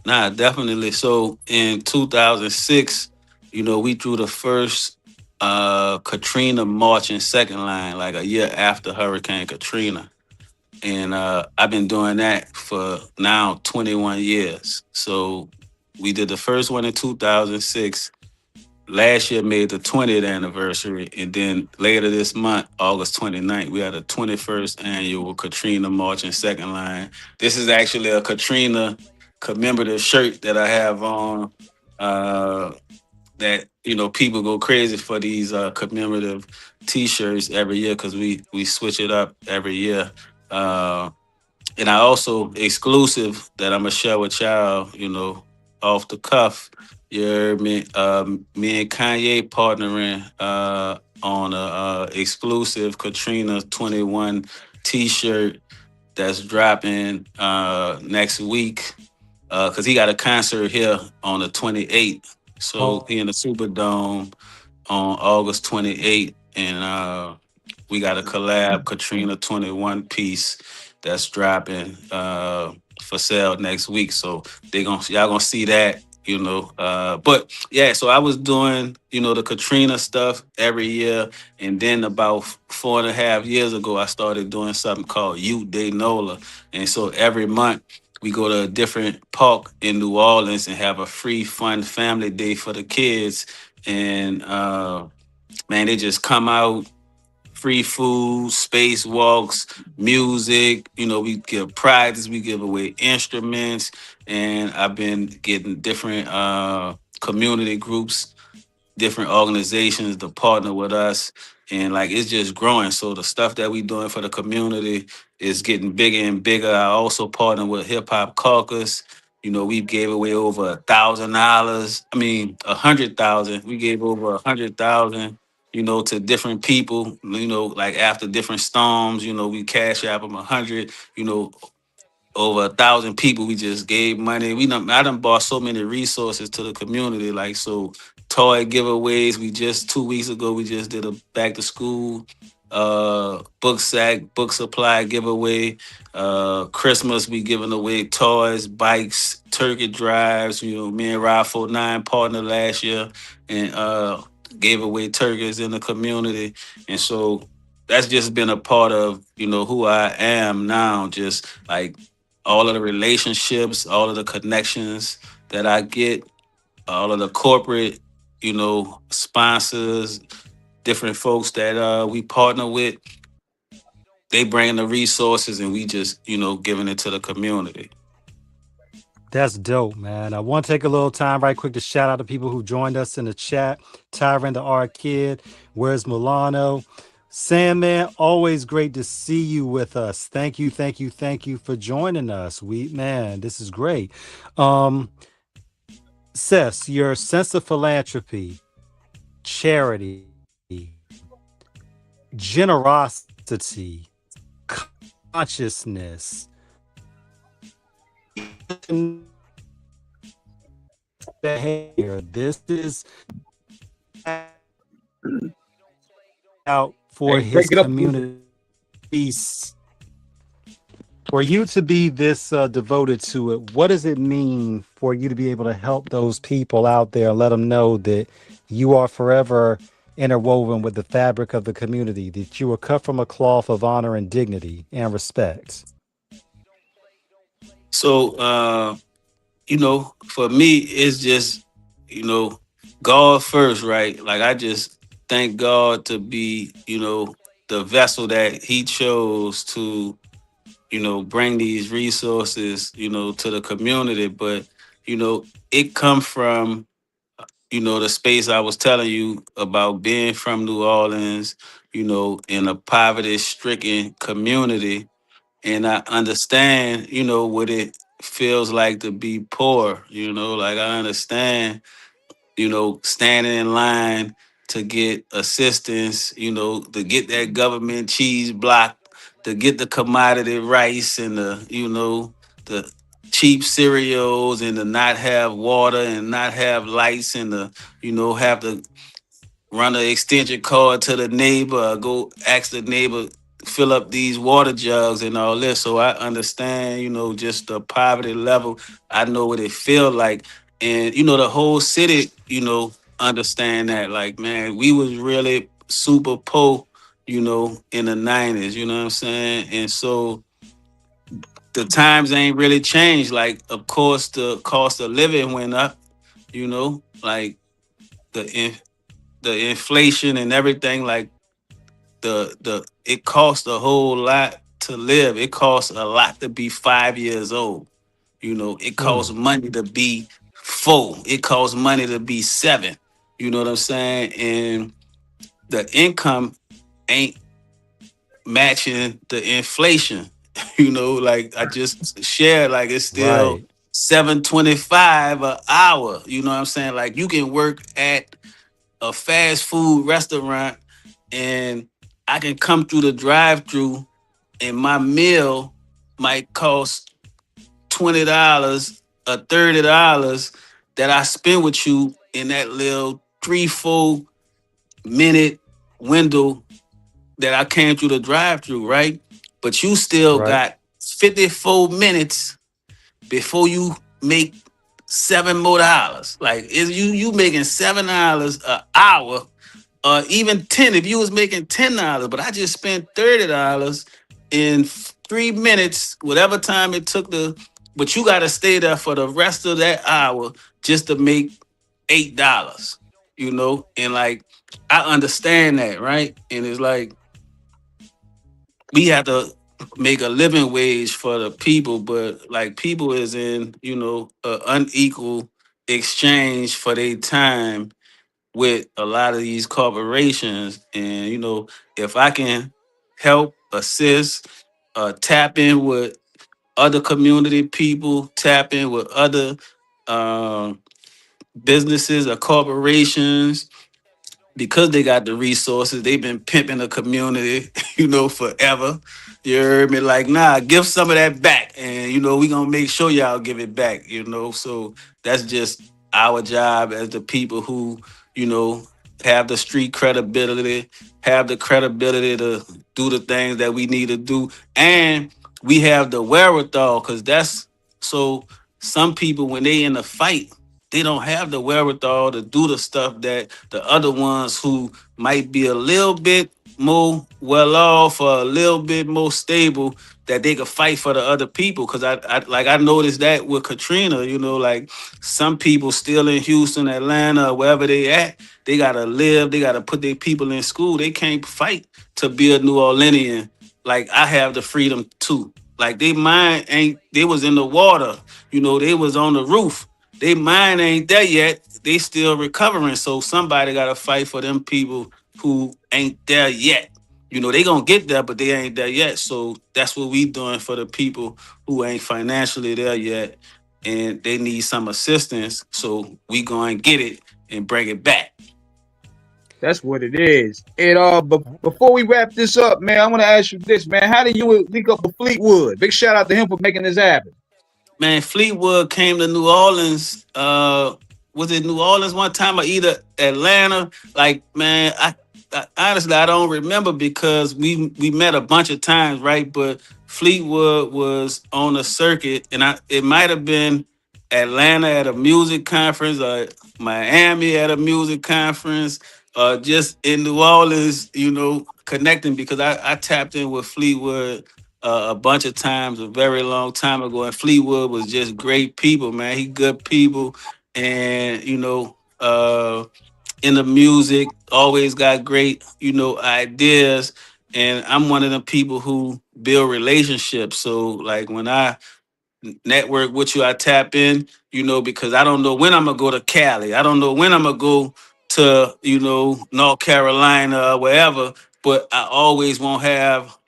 Nah, definitely. So in 2006, we threw the first Katrina march in second line, like a year after Hurricane Katrina. And I've been doing that for now 21 years. So we did the first one in 2006. Last year made the 20th anniversary, and then later this month, August 29th, we had a 21st annual Katrina March in Second Line. This is actually a Katrina commemorative shirt that I have on. Uh, that people go crazy for these commemorative T-shirts every year, because we switch it up every year. Uh, and I also exclusive that I'm gonna share with y'all, off the cuff. You heard me. Me and Kanye partnering on a exclusive Katrina 21 T-shirt that's dropping next week. Cause he got a concert here on the 28th. So he in the Superdome on August 28th, and we got a collab Katrina 21 piece that's dropping for sale next week. So y'all gonna see that, but yeah, so I was doing, the Katrina stuff every year. And then about 4.5 years ago, I started doing something called Youth Day NOLA. And so every month we go to a different park in New Orleans and have a free fun family day for the kids. And man, they just come out, free food, space walks, music. We give prizes, we give away instruments, and I've been getting different community groups, different organizations to partner with us, and like it's just growing. So the stuff that we doing for the community is getting bigger and bigger. I also partner with Hip Hop Caucus. We gave away over $1,000. I mean, 100,000. We gave over 100,000. To different people. Like after different storms. We cash app them 100. Over 1,000 people. We just gave money. I done bought so many resources to the community. Like, so toy giveaways. We just 2 weeks ago we just did a back to school book sack, book supply giveaway. Christmas we giving away toys, bikes, turkey drives. Me and Rod 49 partner last year, and gave away turkeys in the community. And so that's just been a part of who I am now. Just like all of the relationships, all of the connections that I get, all of the corporate, sponsors, different folks that we partner with, they bring the resources, and we just, giving it to the community.
That's dope, man. I want to take a little time right quick to shout out the people who joined us in the chat. Tyron the Art Kid, where's Milano? Sandman, always great to see you with us. Thank you, thank you, thank you for joining us. Man, this is great. Um, Sess, your sense of philanthropy, charity, generosity, consciousness, behavior. This is out for
Hey, break
his
it up a little bit.
community. For you to be this devoted to it, what does it mean for you to be able to help those people out there and let them know that you are forever interwoven with the fabric of the community, that you are cut from a cloth of honor and dignity and respect?
So for me, it's just, God first, right? Like I just thank God to be, the vessel that He chose to, bring these resources, to the community. But, it come from, the space I was telling you about being from New Orleans, in a poverty stricken community. And I understand, what it feels like to be poor, like I understand, standing in line to get assistance, to get that government cheese block, to get the commodity rice and the cheap cereals and to not have water and not have lights and to, have to run an extension cord to the neighbor, or go ask the neighbor fill up these water jugs and all this. So I understand, just the poverty level. I know what it feel like, and the whole city, understand that. Like, man, we was really super poor, in the '90s. You know what I'm saying? And so the times ain't really changed. Like, of course, the cost of living went up. Like the the inflation and everything, like the it costs a whole lot to live. It costs a lot to be 5 years old. It costs
Mm,
money to be 4. It costs money to be 7. You know what I'm saying? And the income ain't matching the inflation. Like I just shared, like it's still
right,
7.25 an hour. You know what I'm saying? Like you can work at a fast food restaurant and I can come through the drive through and my meal might cost $20 or $30 that I spend with you in that little 3-4 minute window that I came through the drive through, right? But you still
right,
got 54 minutes before you make $7 more. Like is you making $7 an hour, even 10 if you was making $10, but I just spent $30 in 3 minutes, whatever time it took but you gotta stay there for the rest of that hour just to make $8. And like I understand that, right? And it's like we have to make a living wage for the people, but like people is in, a unequal exchange for their time with a lot of these corporations. And, if I can help, assist, tap in with other community people, tap in with other um, businesses or corporations, because they got the resources, they've been pimping the community, forever. You heard me? Like, nah, give some of that back. And, we gonna make sure y'all give it back, So that's just our job as the people who, you know, have the street credibility, have the credibility to do the things that we need to do. And we have the wherewithal, because that's so some people when they in a fight, they don't have the wherewithal to do the stuff that the other ones who might be a little bit more well off or a little bit more stable, that they could fight for the other people. Because I noticed that with Katrina, like some people still in Houston, Atlanta, or wherever they at, they gotta live, they gotta put their people in school. They can't fight to be a New Orleanian. Like I have the freedom too. Like they mind ain't they was in the water, they was on the roof. They mind ain't there yet. They still recovering. So somebody gotta fight for them people who ain't there yet. They gonna get there, but they ain't there yet. So that's what we doing for the people who ain't financially there yet and they need some assistance. So we going to get it and bring it back.
That's what it is. And but before we wrap this up, man, I want to ask you this, man. How did you link up with Fleetwood? Big shout out to him for making this happen.
Man, Fleetwood came to New Orleans. Was it New Orleans one time or either Atlanta? Like, man, I honestly I don't remember because we met a bunch of times, right? But Fleetwood was on a circuit, and it might have been Atlanta at a music conference or Miami at a music conference, just in New Orleans, connecting because I tapped in with Fleetwood a bunch of times a very long time ago. And Fleetwood was just great people, man. He good people, and in the music, always got great, ideas. And I'm one of the people who build relationships. So like when I network with you, I tap in, because I don't know when I'm gonna go to Cali. I don't know when I'm gonna go to, North Carolina or wherever, but I always won't have,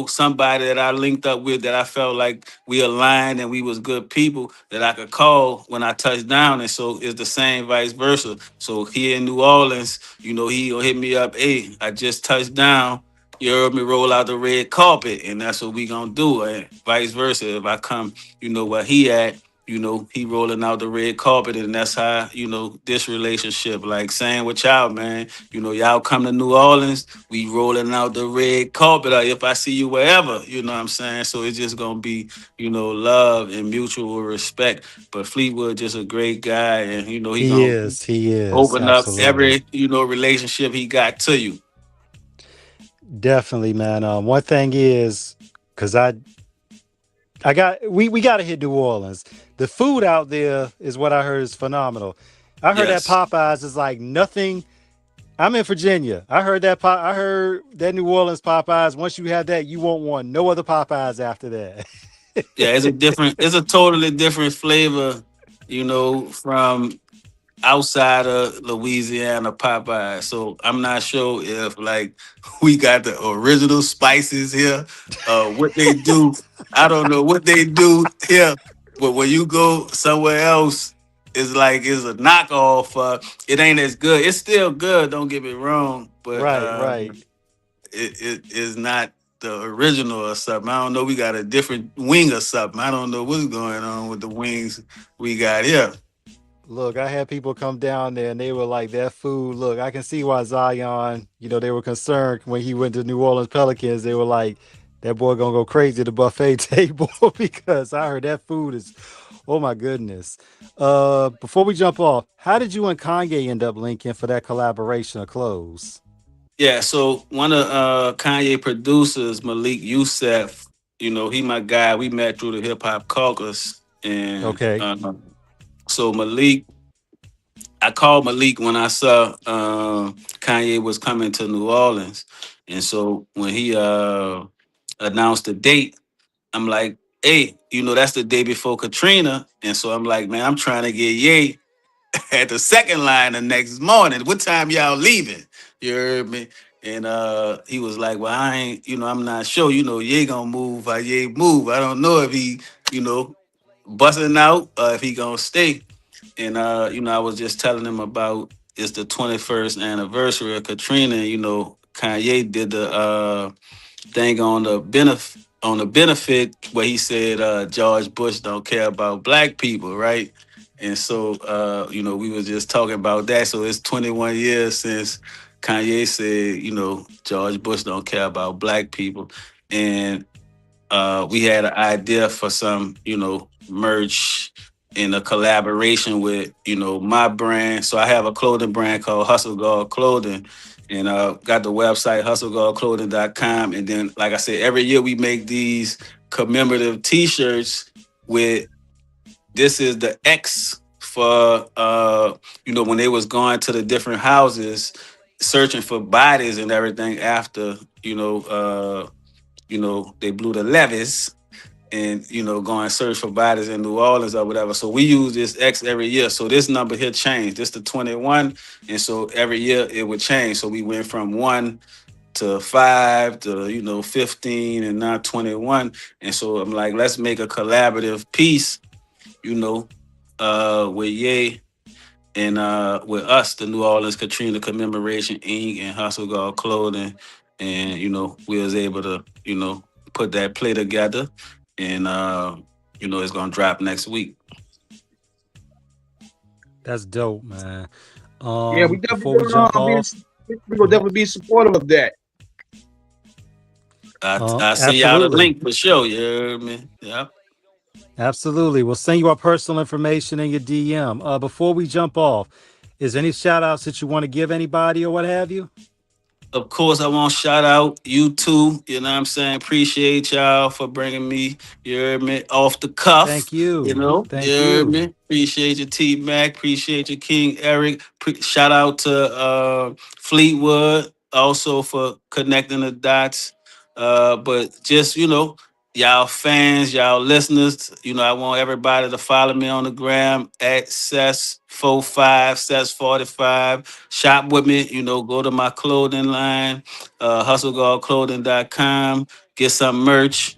somebody that I linked up with that I felt like we aligned and we was good people that I could call when I touch down. And so it's the same vice versa. So here in New Orleans, he gonna hit me up, hey, I just touched down. You heard me roll out the red carpet, and that's what we gonna do. And vice versa. If I come where he at, he rolling out the red carpet, and that's how, this relationship, like saying with y'all, man, y'all come to New Orleans, we rolling out the red carpet, or if I see you wherever, you know what I'm saying? So it's just gonna be, love and mutual respect. But Fleetwood just a great guy, and he
He
gonna
is. He is.
open up
Absolutely.
every, relationship he got to you.
Definitely, man. One thing is, because I got we got to hit New Orleans. The food out there is what I heard is phenomenal. I heard that
Yes.
Popeyes is like nothing. I'm in Virginia. I heard that New Orleans Popeyes. Once you have that, you won't want no other Popeyes after that.
Yeah, it's a totally different flavor, from outside of Louisiana Popeye. So I'm not sure if like we got the original spices here. What they do, I don't know what they do here. But when you go somewhere else, it's a knockoff. It ain't as good. It's still good. Don't get me wrong, but
Right, right.
it is not the original or something. I don't know. We got a different wing or something. I don't know what's going on with the wings we got here.
Look, I had people come down there and they were like, that food. Look, I can see why Zion, they were concerned when he went to New Orleans Pelicans. They were like, that boy gonna go crazy at the buffet table because I heard that food is, oh my goodness. Before we jump off, how did you and Kanye end up linking for that collaboration of clothes?
Yeah, so one of Kanye producers, Malik Youssef, he my guy. We met through the Hip Hop Caucus, and
Okay.
so Malik, I called Malik when I saw Kanye was coming to New Orleans, and so when he announced the date, I'm like, hey, that's the day before Katrina, and so I'm like, man, I'm trying to get Ye at the second line the next morning. What time y'all leaving? You heard me? And he was like, well, I ain't, I'm not sure. Ye gonna move how Ye move. I don't know if he, you know, busting out or if he gonna stay. And I was just telling him about it's the 21st anniversary of Katrina. Kanye did the thing on the benefit where he said George Bush don't care about black people, right? And so we was just talking about that. So it's 21 years since Kanye said, George Bush don't care about black people. And we had an idea for some, merch in a collaboration with, my brand. So I have a clothing brand called Hustle Guard Clothing, and got the website hustleguardclothing.com. And then, like I said, every year we make these commemorative T-shirts with this is the X for when they was going to the different houses searching for bodies and everything after they blew the levees, and go and search for bodies in New Orleans or whatever. So we use this X every year. So this number here changed. This the 21, and so every year it would change. So we went from 1 to 5 to 15 and now 21. And so I'm like, let's make a collaborative piece, with Ye and with us, the New Orleans Katrina Commemoration Inc. and Hustle Guard Clothing. And we was able to put that play together, and it's gonna drop next week.
That's dope, man.
Yeah, we
Before we
definitely
jump
gonna
off,
we will definitely be supportive of that.
I send y'all the
absolutely.
link for sure. You heard me? Yeah.
Absolutely. We'll send you our personal information in your DM. Before we jump off, is there any shout outs that you want to give anybody or what have you?
Of course, I want to shout out you too. You know what I'm saying? Appreciate y'all for bringing me, you heard me, off the cuff.
Thank you.
You
Thank
heard
you.
me? Appreciate your T Mac. Appreciate your King Eric. Shout out to Fleetwood also for connecting the dots. But just, y'all fans, y'all listeners, I want everybody to follow me on the gram at Sess45, Sess45. Shop with me, go to my clothing line, hustleguardclothing.com, get some merch,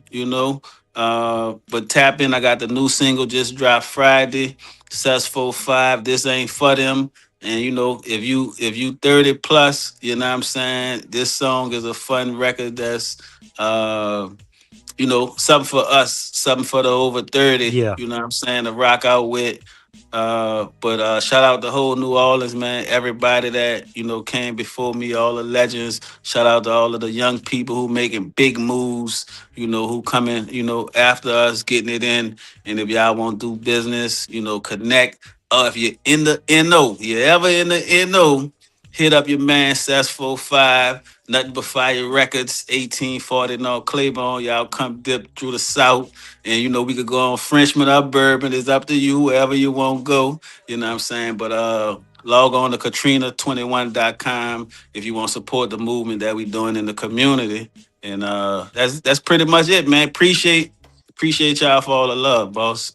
but tap in. I got the new single just dropped Friday, Sess45. This ain't for them. And if you 30 plus, you know what I'm saying, this song is a fun record that's something for us, something for the over 30,
Yeah.
you know what I'm saying, to rock out with. But shout out the whole New Orleans, man. Everybody that, came before me, all the legends. Shout out to all of the young people who making big moves, who coming, after us, getting it in. And if y'all want to do business, connect. If you're in the NO, you ever in the NO, hit up your man, Sess45. Nothing but fire records, 1840 North Claiborne. Y'all come dip through the south. And we could go on Frenchman or Bourbon. It's up to you, wherever you want to go. You know what I'm saying? But log on to Katrina21.com if you want to support the movement that we doing in the community. And that's pretty much it, man. Appreciate y'all for all the love, boss.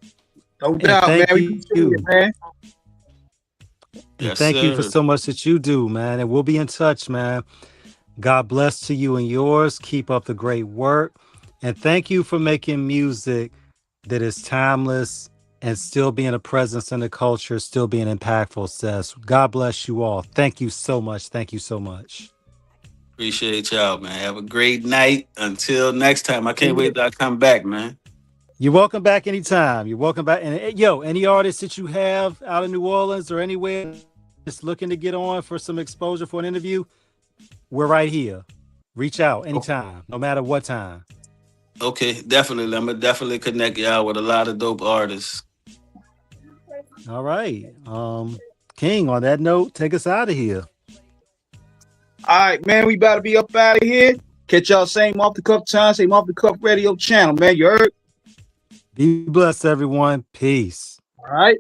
No
And
doubt, man.
thank
We appreciate it,
you.
man.
And
Yes,
thank you for
sir.
so much that you do, man. And we'll be in touch, man. God bless to you and yours. Keep up the great work. And thank you for making music that is timeless and still being a presence in the culture, still being impactful, Sess. God bless you all. Thank you so much. Thank you so much.
Appreciate y'all, man. Have a great night. Until next time. I can't wait till I come back, man.
You're welcome back anytime. You're welcome back. And any artists that you have out in New Orleans or anywhere just looking to get on for some exposure for an interview, we're right here. Reach out anytime, no matter what time.
Okay, definitely. I'm gonna definitely connect y'all with a lot of dope artists.
All right. King, on that note, take us out of here.
All right, man. We about to be up out of here. Catch y'all same off the cuff time, same off the cuff radio channel, man. You heard?
Be blessed, everyone. Peace.
All right.